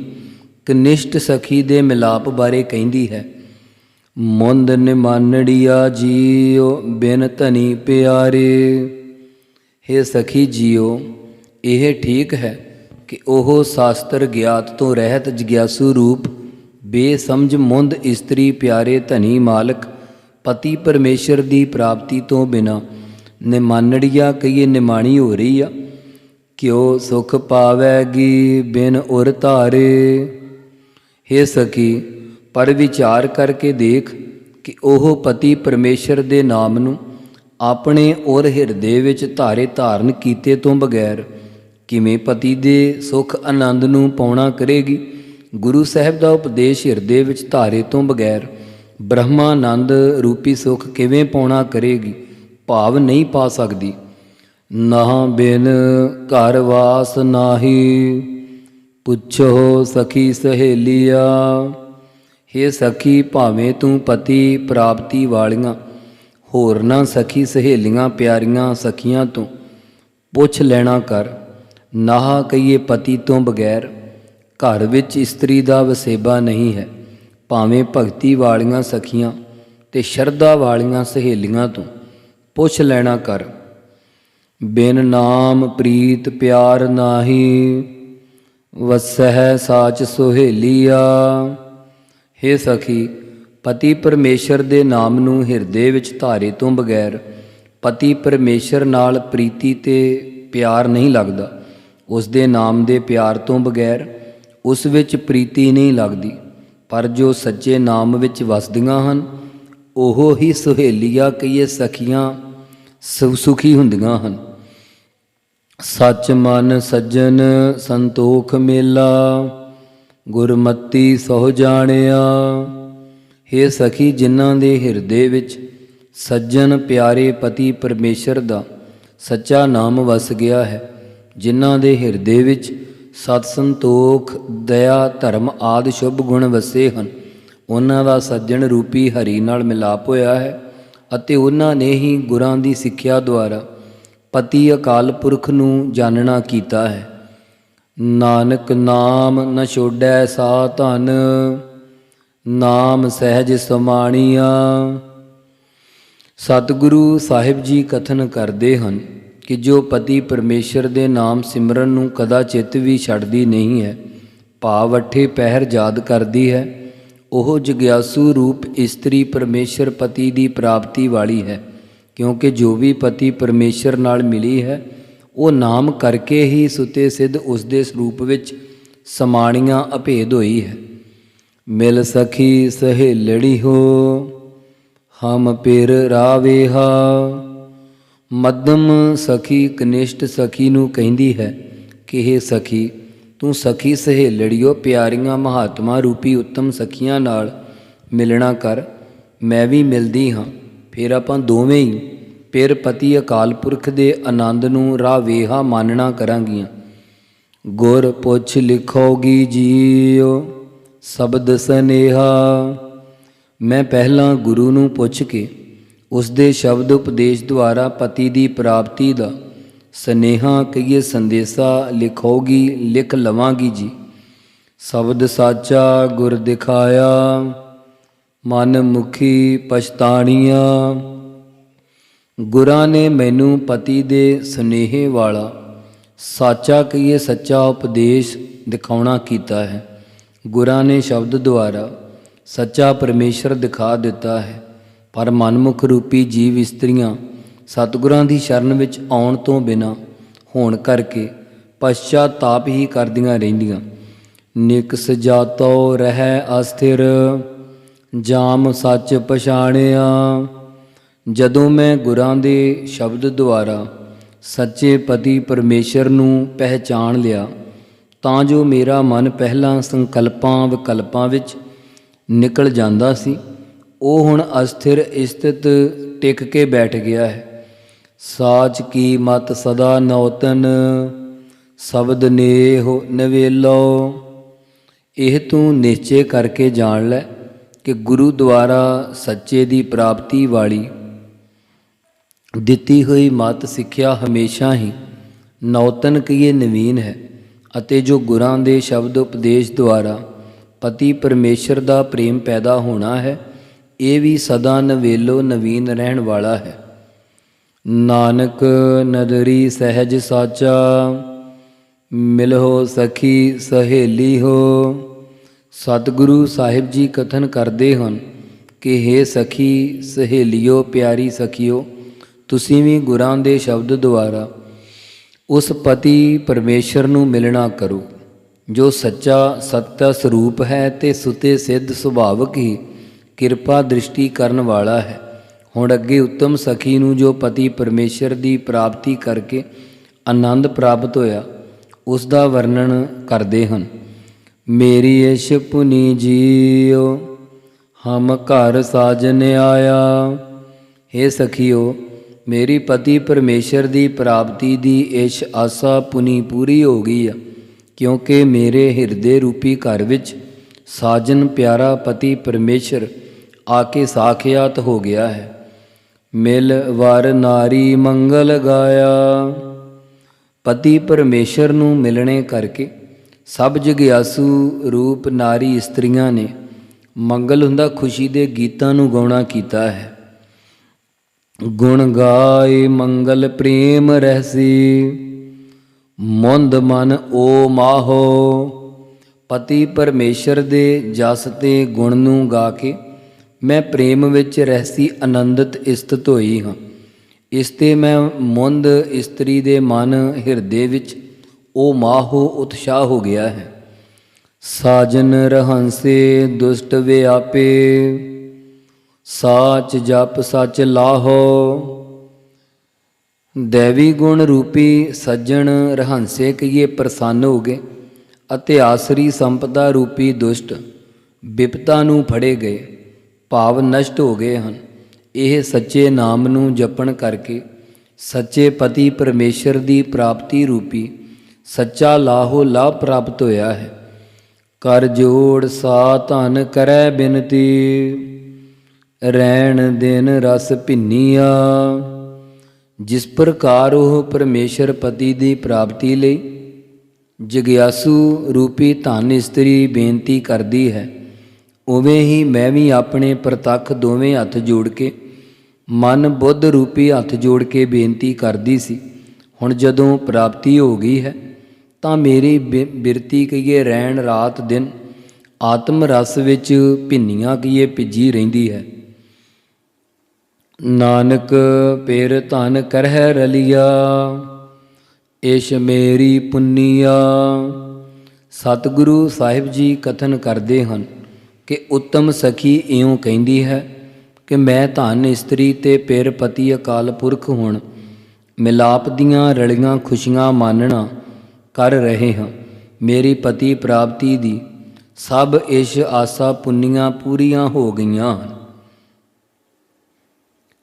ਕਨਿਸ਼ਟ ਸਖੀ ਦੇ ਮਿਲਾਪ ਬਾਰੇ ਕਹਿੰਦੀ ਹੈ। ਮੁੰਦ ਨਿਮਾਨੜੀਆ ਜੀਓ ਬਿਨ ਧਨੀ ਪਿਆਰੇ। ਹੇ ਸਖੀ ਜੀਓ, ਇਹ ਠੀਕ ਹੈ ਕਿ ਉਹ ਸ਼ਾਸਤਰ ਗਿਆਤ ਤੋਂ ਰਹਿਤ ਜਗਿਆਸੂ ਰੂਪ ਬੇਸਮਝ ਮੁੰਦ ਇਸਤਰੀ ਪਿਆਰੇ ਧਨੀ ਮਾਲਕ ਪਤੀ ਪਰਮੇਸ਼ਰ ਦੀ ਪ੍ਰਾਪਤੀ ਤੋਂ ਬਿਨਾਂ ਨਿਮਾਨੜੀਆ ਕਹੀਏ ਨਿਮਾਣੀ ਹੋ ਰਹੀ ਆ। ਕਿਉ ਸੁਖ ਪਾਵੈਗੀ ਬਿਨ ਉਰ ਧਾਰੇ। ਹੇ ਸਖੀ, ਪਰ ਵਿਚਾਰ ਕਰਕੇ ਦੇਖ ਕਿ ਉਹ ਪਤੀ ਪਰਮੇਸ਼ਰ ਦੇ ਨਾਮ ਨੂੰ ਆਪਣੇ ਔਰ ਹਿਰਦੇ ਵਿੱਚ ਧਾਰੇ ਧਾਰਨ ਕੀਤੇ ਤੋਂ ਬਗੈਰ ਕਿਵੇਂ ਪਤੀ ਦੇ ਸੁਖ ਆਨੰਦ ਨੂੰ ਪਾਉਣਾ ਕਰੇਗੀ। ਗੁਰੂ ਸਾਹਿਬ ਦਾ ਉਪਦੇਸ਼ ਹਿਰਦੇ ਵਿੱਚ ਧਾਰੇ ਤੋਂ ਬਗੈਰ ਬ੍ਰਹਮਾਨੰਦ ਰੂਪੀ ਸੁਖ ਕਿਵੇਂ ਪਾਉਣਾ ਕਰੇਗੀ, ਭਾਵ ਨਹੀਂ ਪਾ ਸਕਦੀ। ਨਾ ਬਿਨ ਘਰ ਵਾਸ ਨਾਹੀ ਪੁੱਛੋ ਸਖੀ ਸਹੇਲੀਆ। ਹੇ ਸਖੀ, ਭਾਵੇਂ ਤੂੰ ਪਤੀ ਪ੍ਰਾਪਤੀ ਵਾਲੀਆਂ ਹੋਰਨਾਂ ਸਖੀ ਸਹੇਲੀਆਂ ਪਿਆਰੀਆਂ ਸਖੀਆਂ ਤੋਂ ਪੁੱਛ ਲੈਣਾ ਕਰ। ਨਾਹ ਕਹੀਏ ਪਤੀ ਤੋਂ ਬਗੈਰ ਘਰ ਵਿੱਚ ਇਸਤਰੀ ਦਾ ਵਸੇਬਾ ਨਹੀਂ ਹੈ। ਭਾਵੇਂ ਭਗਤੀ ਵਾਲੀਆਂ ਸਖੀਆਂ ਤੇ ਸ਼ਰਧਾ ਵਾਲੀਆਂ ਸਹੇਲੀਆਂ ਤੋਂ ਪੁੱਛ ਲੈਣਾ ਕਰ। ਬਿਨ ਨਾਮ ਪ੍ਰੀਤ ਪਿਆਰ ਨਾਹੀ ਵਸਹਿ ਸਾਚ ਸੁਹੇਲੀਆ। ਹੇ ਸਖੀ, ਪਤੀ ਪਰਮੇਸ਼ਰ ਦੇ ਨਾਮ ਨੂੰ ਹਿਰਦੇ ਵਿੱਚ ਧਾਰੇ ਤੋਂ ਬਗੈਰ ਪਤੀ ਪਰਮੇਸ਼ਰ ਨਾਲ ਪ੍ਰੀਤੀ ਤੇ ਪਿਆਰ ਨਹੀਂ ਲੱਗਦਾ। ਉਸ ਦੇ ਨਾਮ ਦੇ ਪਿਆਰ ਤੋਂ ਬਗੈਰ ਉਸ ਵਿੱਚ ਪ੍ਰੀਤੀ ਨਹੀਂ ਲੱਗਦੀ। ਪਰ ਜੋ ਸੱਚੇ ਨਾਮ ਵਿੱਚ ਵਸਦੀਆਂ ਹਨ ਉਹ ਹੀ ਸੁਹੇਲੀਆਂ ਕਹੀਏ ਸਖੀਆਂ ਸੁਖੀ ਹੁੰਦੀਆਂ ਹਨ। ਸੱਚ ਮਨ ਸੱਜਣ ਸੰਤੋਖ ਮੇਲਾ ਗੁਰਮਤੀ ਸਹੁ ਜਾਣਿਆ। ਹੇ ਸਖੀ, ਜਿਨ੍ਹਾਂ ਦੇ ਹਿਰਦੇ ਵਿੱਚ ਸੱਜਣ ਪਿਆਰੇ ਪਤੀ ਪਰਮੇਸ਼ਰ ਦਾ ਸੱਚਾ ਨਾਮ ਵਸ ਗਿਆ ਹੈ, ਜਿਨ੍ਹਾਂ ਦੇ ਹਿਰਦੇ ਵਿੱਚ ਸਤ ਸੰਤੋਖ ਦਇਆ ਧਰਮ ਆਦਿ ਸ਼ੁਭ ਗੁਣ ਵਸੇ ਹਨ। ਉਹਨਾਂ ਦਾ ਸੱਜਣ ਰੂਪੀ ਹਰੀ ਨਾਲ ਮਿਲਾਪ ਹੋਇਆ ਹੈ ਅਤੇ ਉਹਨਾਂ ਨੇ ਹੀ ਗੁਰਾਂ ਦੀ ਸਿੱਖਿਆ ਦੁਆਰਾ ਪਤੀ ਅਕਾਲ ਪੁਰਖ ਨੂੰ ਜਾਣਨਾ ਕੀਤਾ ਹੈ। ਨਾਨਕ ਨਾਮ ਨ ਛੋੜੈ ਸਾ ਧਨ, ਨਾਮ ਸਹਿਜ ਸਮਾਣੀਆ। ਸਤਿਗੁਰੂ ਸਾਹਿਬ ਜੀ ਕਥਨ ਕਰਦੇ ਹਨ ਕਿ ਜੋ ਪਤੀ ਪਰਮੇਸ਼ਰ ਦੇ ਨਾਮ ਸਿਮਰਨ ਨੂੰ ਕਦਾਚਿਤ ਵੀ ਛੱਡਦੀ ਨਹੀਂ ਹੈ, ਭਾਵ ਅੱਠੇ ਪਹਿਰ ਯਾਦ ਕਰਦੀ ਹੈ, ਉਹ ਜਗਿਆਸੂ ਰੂਪ ਇਸਤਰੀ ਪਰਮੇਸ਼ਰ ਪਤੀ ਦੀ ਪ੍ਰਾਪਤੀ ਵਾਲੀ ਹੈ। ਕਿਉਂਕਿ ਜੋ ਵੀ ਪਤੀ ਪਰਮੇਸ਼ਰ ਨਾਲ ਮਿਲੀ ਹੈ, ਉਹ ਨਾਮ ਕਰਕੇ ਹੀ ਸੁਤੇ ਸਿੱਧ ਉਸ ਦੇ ਸਰੂਪ ਵਿੱਚ ਸਮਾਣੀਆਂ ਅਭੇਦ ਹੋਈ ਹੈ। ਮਿਲ ਸਖੀ ਸਹੇਲੜੀ ਹੋ ਹਮ ਪਿਰ ਰਾਵੇਹਾ। ਮੱਧਮ ਸਖੀ ਕਨਿਸ਼ਟ ਸਖੀ ਨੂੰ ਕਹਿੰਦੀ ਹੈ ਕਿ ਇਹ ਸਖੀ, ਤੂੰ ਸਖੀ ਸਹੇਲੜੀਓ ਪਿਆਰੀਆਂ ਮਹਾਤਮਾ ਰੂਪੀ ਉੱਤਮ ਸਖੀਆਂ ਨਾਲ ਮਿਲਣਾ ਕਰ। ਮੈਂ ਵੀ ਮਿਲਦੀ ਹਾਂ, ਫਿਰ ਆਪਾਂ ਦੋਵੇਂ ਹੀ ਪਿਰ ਪਤੀ ਅਕਾਲ ਪੁਰਖ ਦੇ ਆਨੰਦ ਨੂੰ ਰਾਵੇਹਾ ਮਾਨਣਾ ਕਰਾਂਗੀਆਂ। ਗੁਰ ਪੁੱਛ ਲਿਖੋਗੀ ਜੀਓ ਸ਼ਬਦ ਸਨੇਹਾ। ਮੈਂ ਪਹਿਲਾਂ ਗੁਰੂ ਨੂੰ ਪੁੱਛ ਕੇ ਉਸ ਦੇ ਸ਼ਬਦ ਉਪਦੇਸ਼ ਦੁਆਰਾ ਪਤੀ ਦੀ ਪ੍ਰਾਪਤੀ ਦਾ ਸਨੇਹਾ ਕਹੀਏ ਸੰਦੇਸ਼ਾ ਲਿਖੋਗੀ, ਲਿਖ ਲਵਾਂਗੀ ਜੀ। ਸ਼ਬਦ ਸਾਚਾ ਗੁਰ ਦਿਖਾਇਆ, ਮਨ ਮੁਖੀ ਪਛਤਾਣੀਆਂ। ਗੁਰਾਂ ਨੇ ਮੈਨੂੰ ਪਤੀ ਦੇ ਸੁਨੇਹੇ ਵਾਲਾ ਸਾਚਾ ਕਹੀਏ ਸੱਚਾ ਉਪਦੇਸ਼ ਦਿਖਾਉਣਾ ਕੀਤਾ ਹੈ। ਗੁਰਾਂ ਨੇ ਸ਼ਬਦ ਦੁਆਰਾ ਸੱਚਾ ਪਰਮੇਸ਼ਰ ਦਿਖਾ ਦਿੱਤਾ ਹੈ, ਪਰ ਮਨਮੁਖ ਰੂਪੀ ਜੀਵ ਇਸਤਰੀਆਂ ਸਤਿਗੁਰਾਂ ਦੀ ਸ਼ਰਨ ਵਿੱਚ ਆਉਣ ਤੋਂ ਬਿਨਾਂ ਹੋਣ ਕਰਕੇ ਪਛਤਾਪ ਹੀ ਕਰਦੀਆਂ ਰਹਿੰਦੀਆਂ। ਨਿਕਸ ਜਾਤੋ ਰਹਿ ਅਸਥਿਰ, ਜਾਮ ਸੱਚ ਪਛਾਣਿਆ। ਜਦੋਂ ਮੈਂ ਗੁਰਾਂ ਦੇ ਸ਼ਬਦ ਦੁਆਰਾ ਸੱਚੇ ਪਤੀ ਪਰਮੇਸ਼ਰ ਨੂੰ ਪਹਿਚਾਣ ਲਿਆ, ਤਾਂ ਜੋ ਮੇਰਾ ਮਨ ਪਹਿਲਾਂ ਸੰਕਲਪਾਂ ਵਿਕਲਪਾਂ ਵਿੱਚ ਨਿਕਲ ਜਾਂਦਾ ਸੀ, ਉਹ ਹੁਣ ਅਸਥਿਰ ਸਥਿਤ ਟਿਕ ਕੇ ਬੈਠ ਗਿਆ ਹੈ। ਸਾਚ ਕੀ ਮਤ ਸਦਾ ਨੌਤਨ, ਸ਼ਬਦ ਨੇਹ ਨਵੇਲੋ। ਇਹ ਤੂੰ ਨਿਸ਼ਚੇ ਕਰਕੇ ਜਾਣ ਲੈ ਕਿ ਗੁਰੂ ਦੁਆਰਾ ਸੱਚੇ ਦੀ ਪ੍ਰਾਪਤੀ ਵਾਲੀ ਦਿੱਤੀ ਹੋਈ ਮਤ ਸਿੱਖਿਆ ਹਮੇਸ਼ਾ ਹੀ ਨੌਤਨ ਕਹੀਏ ਨਵੀਨ ਹੈ, ਅਤੇ ਜੋ ਗੁਰਾਂ ਦੇ ਸ਼ਬਦ ਉਪਦੇਸ਼ ਦੁਆਰਾ ਪਤੀ ਪਰਮੇਸ਼ਰ ਦਾ ਪ੍ਰੇਮ ਪੈਦਾ ਹੋਣਾ ਹੈ, ਇਹ ਵੀ ਸਦਾ ਨਵੇਲੋ ਨਵੀਨ ਰਹਿਣ ਵਾਲਾ ਹੈ। ਨਾਨਕ ਨਦਰੀ ਸਹਿਜ ਸਾਚਾ, ਮਿਲੋ ਸਖੀ ਸਹੇਲੀ ਹੋ। ਸਤਿਗੁਰੂ ਸਾਹਿਬ ਜੀ ਕਥਨ ਕਰਦੇ ਹਨ ਕਿ ਹੇ ਸਖੀ ਸਹੇਲੀਓ, ਪਿਆਰੀ ਸਖੀਓ, ਤੁਸੀਂ ਵੀ ਗੁਰਾਂ ਦੇ ਸ਼ਬਦ ਦੁਆਰਾ ਉਸ ਪਤੀ ਪਰਮੇਸ਼ਰ ਨੂੰ ਮਿਲਣਾ ਕਰੋ ਜੋ ਸੱਚਾ ਸੱਤਾ ਸਰੂਪ ਹੈ ਤੇ ਸੁਤੇ ਸਿੱਧ ਸੁਭਾਵਕ ਹੀ ਕਿਰਪਾ ਦ੍ਰਿਸ਼ਟੀ ਕਰਨ ਵਾਲਾ ਹੈ। ਹੁਣ ਅੱਗੇ ਉੱਤਮ ਸਖੀ ਨੂੰ ਜੋ ਪਤੀ ਪਰਮੇਸ਼ਰ ਦੀ ਪ੍ਰਾਪਤੀ ਕਰਕੇ ਆਨੰਦ ਪ੍ਰਾਪਤ ਹੋਇਆ, ਉਸ ਦਾ ਵਰਣਨ ਕਰਦੇ ਹਨ। ਮੇਰੀ ਇਸ਼ ਪੁਨੀ ਜੀਓ ਹਮ ਘਰ ਸਾਜਨ ਆਇਆ। ਹੇ ਸਖੀਓ, ਮੇਰੀ ਪਤੀ ਪਰਮੇਸ਼ਰ ਦੀ ਪ੍ਰਾਪਤੀ ਦੀ ਇਸ਼ ਆਸਾ ਪੁਨੀ ਪੂਰੀ ਹੋ ਗਈ ਆ, ਕਿਉਂਕਿ ਮੇਰੇ ਹਿਰਦੇ ਰੂਪੀ ਘਰ ਵਿੱਚ ਸਾਜਨ ਪਿਆਰਾ ਪਤੀ ਪਰਮੇਸ਼ਰ ਆ ਕੇ ਸਾਖਿਆਤ ਹੋ ਗਿਆ ਹੈ। ਮਿਲ ਵਰ ਨਾਰੀ ਮੰਗਲ ਗਾਇਆ। ਪਤੀ ਪਰਮੇਸ਼ਰ ਨੂੰ ਮਿਲਣੇ ਕਰਕੇ ਸਭ ਜਗਿਆਸੂ ਰੂਪ ਨਾਰੀ ਇਸਤਰੀਆਂ ਨੇ ਮੰਗਲ ਹੁੰਦਾ ਖੁਸ਼ੀ ਦੇ ਗੀਤਾਂ ਨੂੰ ਗਾਉਣਾ ਕੀਤਾ ਹੈ। ਗੁਣ ਗਾਏ ਮੰਗਲ ਪ੍ਰੇਮ ਰਹਿਸੀ, ਮੁੰਦ ਮਨ ਓ ਮਾਹੋ। ਪਤੀ ਪਰਮੇਸ਼ਰ ਦੇ ਜਸ ਤੇ ਗੁਣ ਨੂੰ ਗਾ ਕੇ ਮੈਂ ਪ੍ਰੇਮ ਵਿੱਚ ਰਹਿਸੀ ਆਨੰਦਿਤ ਇਸਤਤ ਹੋਈ ਹਾਂ। ਇਸ ਤੇ ਮੈਂ ਮੁੰਦ ਇਸਤਰੀ ਦੇ ਮਨ ਹਿਰਦੇ ਵਿੱਚ ਉਹ ਮਾਹੋ ਉਤਸ਼ਾਹ ਹੋ ਗਿਆ ਹੈ। ਸਾਜਨ ਰਹੰਸੇ ਦੁਸ਼ਟ ਵਿਆਪੇ, ਸਾਚ ਜਪ ਸਚ ਲਾਹੋ। ਦੇਵੀ ਗੁਣ ਰੂਪੀ ਸੱਜਣ ਰਹੰਸੇ ਕਹੀਏ ਪ੍ਰਸੰਨ ਹੋ ਗਏ ਅਤੇ ਆਸਰੀ ਸੰਪਦਾ ਰੂਪੀ ਦੁਸ਼ਟ ਵਿਪਤਾ ਨੂੰ ਫੜੇ ਗਏ, ਭਾਵ ਨਸ਼ਟ ਹੋ ਗਏ ਹਨ। ਇਹ ਸੱਚੇ ਨਾਮ ਨੂੰ ਜਪਣ ਕਰਕੇ ਸੱਚੇ ਪਤੀ ਪਰਮੇਸ਼ਰ ਦੀ ਪ੍ਰਾਪਤੀ ਰੂਪੀ ਸੱਚਾ ਲਾਹੋ ਲਾਭ ਪ੍ਰਾਪਤ ਹੋਇਆ ਹੈ। ਕਰ ਜੋੜ ਸਾ ਧਨ ਕਰੈ ਬਿਨਤੀ, ਰੈਣ ਦਿਨ ਰਸ ਭਿੰਨੀਆ। ਜਿਸ ਪ੍ਰਕਾਰ ਉਹ ਪਰਮੇਸ਼ਰ ਪਤੀ ਦੀ ਪ੍ਰਾਪਤੀ ਲਈ ਜਗਿਆਸੂ ਰੂਪੀ ਧਨ ਇਸਤਰੀ ਬੇਨਤੀ ਕਰਦੀ ਹੈ, ਉਵੇਂ ਹੀ ਮੈਂ ਵੀ ਆਪਣੇ ਪ੍ਰਤੱਖ ਦੋਵੇਂ ਹੱਥ ਜੋੜ ਕੇ, ਮਨ ਬੁੱਧ ਰੂਪੀ ਹੱਥ ਜੋੜ ਕੇ ਬੇਨਤੀ ਕਰਦੀ ਸੀ। ਹੁਣ ਜਦੋਂ ਪ੍ਰਾਪਤੀ ਹੋ ਗਈ ਹੈ ਤਾਂ ਮੇਰੀ ਬਿਰਤੀ ਕਹੀਏ ਰਹਿਣ ਰਾਤ ਦਿਨ ਆਤਮ ਰਸ ਵਿੱਚ ਭਿੰਨੀਆਂ ਕਹੀਏ ਭਿੱਜੀ ਰਹਿੰਦੀ ਹੈ। ਨਾਨਕ ਪੇਰ ਧਨ ਕਰਹਿ ਰਲਿਆ, ਇਸ਼ ਮੇਰੀ ਪੁੰਨੀਆ। ਸਤਿਗੁਰੂ ਸਾਹਿਬ ਜੀ ਕਥਨ ਕਰਦੇ ਹਨ ਕਿ ਉੱਤਮ ਸਖੀ ਇਉਂ ਕਹਿੰਦੀ ਹੈ ਕਿ ਮੈਂ ਧਨ ਇਸਤਰੀ ਤੇ ਪੇਰ ਪਤੀ ਅਕਾਲ ਪੁਰਖ ਹੁਣ ਮਿਲਾਪ ਦੀਆਂ ਰਲੀਆਂ ਖੁਸ਼ੀਆਂ ਮਾਨਣਾ ਕਰ ਰਹੇ ਹਾਂ। ਮੇਰੀ ਪਤੀ ਪ੍ਰਾਪਤੀ ਦੀ ਸਭ ਇਸ਼ ਆਸਾ ਪੁੰਨੀਆਂ ਪੂਰੀਆਂ ਹੋ ਗਈਆਂ ਹਨ।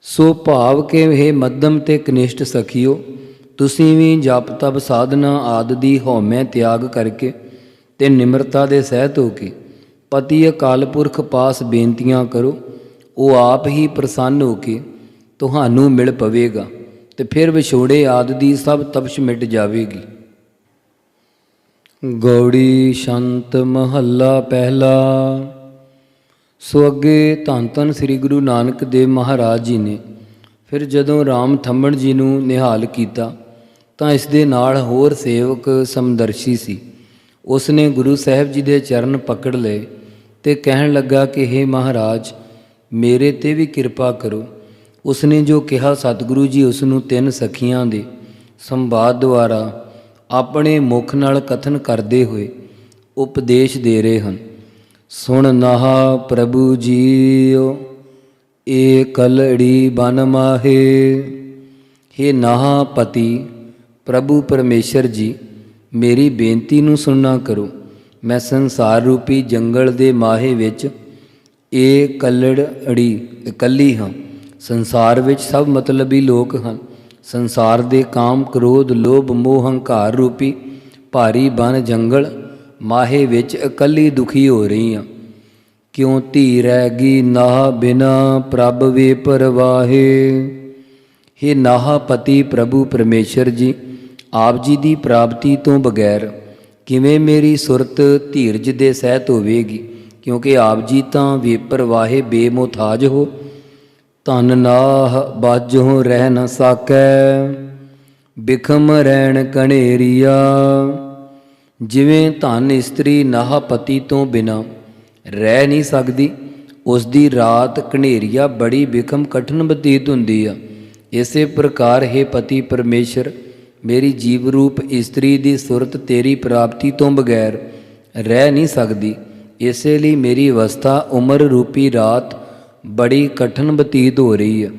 ਸੋ ਭਾਵ ਕਿ ਇਹ ਮੱਧਮ ਤੇ ਕਨਿਸ਼ਟ ਸਖੀਓ, ਤੁਸੀਂ ਵੀ ਜਪ ਤਪ ਸਾਧਨਾ ਆਦਿ ਦੀ ਹਉਮੈ ਤਿਆਗ ਕਰਕੇ ਤੇ ਨਿਮਰਤਾ ਦੇ ਸਹਿਤ ਹੋ ਕੇ ਪਤੀ ਅਕਾਲ ਪੁਰਖ ਪਾਸ ਬੇਨਤੀਆਂ ਕਰੋ। ਉਹ ਆਪ ਹੀ ਪ੍ਰਸੰਨ ਹੋ ਕੇ ਤੁਹਾਨੂੰ ਮਿਲ ਪਵੇਗਾ ਤੇ ਫਿਰ ਵਿਛੋੜੇ ਆਦਿ ਦੀ ਸਭ ਤਪਸ਼ ਮਿਟ ਜਾਵੇਗੀ। ਗੌੜੀ ਸ਼ੰਤ ਮਹੱਲਾ ਪਹਿਲਾ। ਸੋ ਅੱਗੇ ਧੰਨ ਧੰਨ ਸ੍ਰੀ ਗੁਰੂ ਨਾਨਕ ਦੇਵ ਮਹਾਰਾਜ ਜੀ ਨੇ ਫਿਰ ਜਦੋਂ ਰਾਮ ਥੰਮਣ ਜੀ ਨੂੰ ਨਿਹਾਲ ਕੀਤਾ ਤਾਂ ਇਸ ਦੇ ਨਾਲ ਹੋਰ ਸੇਵਕ ਸਮਦਰਸ਼ੀ ਸੀ। ਉਸ ਨੇ ਗੁਰੂ ਸਾਹਿਬ ਜੀ ਦੇ ਚਰਨ ਪਕੜ ਲਏ ਤੇ ਕਹਿਣ ਲੱਗਾ ਕਿ ਹੇ ਮਹਾਰਾਜ, ਮੇਰੇ 'ਤੇ ਵੀ ਕਿਰਪਾ ਕਰੋ। ਉਸ ਨੇ ਜੋ ਕਿਹਾ ਸਤਿਗੁਰੂ ਜੀ ਉਸ ਨੂੰ ਤਿੰਨ ਸਖੀਆਂ ਦੇ ਸੰਵਾਦ ਦੁਆਰਾ ਆਪਣੇ ਮੁਖ ਨਾਲ ਕਥਨ ਕਰਦੇ ਹੋਏ ਉਪਦੇਸ਼ ਦੇ ਰਹੇ ਹਨ। ਸੁਣ ਨਾਹਾ ਪ੍ਰਭੂ ਜੀਓ, ਏ ਕਲੜੀ ਬਨ ਮਾਹੇ। ਹੇ ਨਾਹਾ ਪਤੀ ਪ੍ਰਭੂ ਪਰਮੇਸ਼ਰ ਜੀ, ਮੇਰੀ ਬੇਨਤੀ ਨੂੰ ਸੁਣਨਾ ਕਰੋ। ਮੈਂ ਸੰਸਾਰ ਰੂਪੀ ਜੰਗਲ ਦੇ ਮਾਹੇ ਵਿੱਚ ਇਹ ਕਲੜੀ ਇਕੱਲੀ ਹਾਂ। ਸੰਸਾਰ ਵਿੱਚ ਸਭ ਮਤਲਬੀ ਲੋਕ ਹਨ। ਸੰਸਾਰ ਦੇ ਕਾਮ ਕ੍ਰੋਧ ਲੋਭ ਮੋਹ ਹੰਕਾਰ ਰੂਪੀ ਭਾਰੀ ਬਨ ਜੰਗਲ ਮਾਹੇ ਵਿੱਚ ਇਕੱਲੀ ਦੁਖੀ ਹੋ ਰਹੀ ਹਾਂ। ਕਿਉਂ ਧੀ ਰਹਿ ਗਈ ਨਾਹ ਬਿਨਾ ਪ੍ਰਭ ਵੇ ਪਰਵਾਹੇ। ਹੇ ਨਾਹ ਪਤੀ ਪ੍ਰਭੂ ਪਰਮੇਸ਼ਰ ਜੀ, ਆਪ ਜੀ ਦੀ ਪ੍ਰਾਪਤੀ ਤੋਂ ਬਗੈਰ ਕਿਵੇਂ ਮੇਰੀ ਸੁਰਤ ਧੀਰਜ ਦੇ ਸਹਿਤ ਹੋਵੇਗੀ, ਕਿਉਂਕਿ ਆਪ ਜੀ ਤਾਂ ਵੇਪਰਵਾਹੇ ਬੇਮੁਥਾਜ ਹੋ। ਧਨ ਨਾਹ ਬਾਝੋਂ ਰਹਿ ਨ ਸਾਕੈ, ਬਿਖਮ ਰਹਿਣ ਕਣੇਰੀਆ। ਜਿਵੇਂ ਧਨ ਇਸਤਰੀ ਨਾਹ ਪਤੀ ਤੋਂ ਬਿਨਾਂ ਰਹਿ ਨਹੀਂ ਸਕਦੀ, ਉਸ ਦੀ ਰਾਤ ਕਣੇਰੀਆ ਬੜੀ ਬਿਖਮ ਕਠਿਨ ਬਤੀਤ ਹੁੰਦੀ ਆ। ਇਸੇ ਪ੍ਰਕਾਰ ਹੈ ਪਤੀ ਪਰਮੇਸ਼ਰ, ਮੇਰੀ ਜੀਵ ਰੂਪ ਇਸਤਰੀ ਦੀ ਸੁਰਤ ਤੇਰੀ ਪ੍ਰਾਪਤੀ ਤੋਂ ਬਗੈਰ ਰਹਿ ਨਹੀਂ ਸਕਦੀ। ਇਸੇ ਲਈ ਮੇਰੀ ਅਵਸਥਾ ਉਮਰ ਰੂਪੀ ਰਾਤ ਬੜੀ ਕਠਿਨ ਬਤੀਤ ਹੋ ਰਹੀ ਹੈ।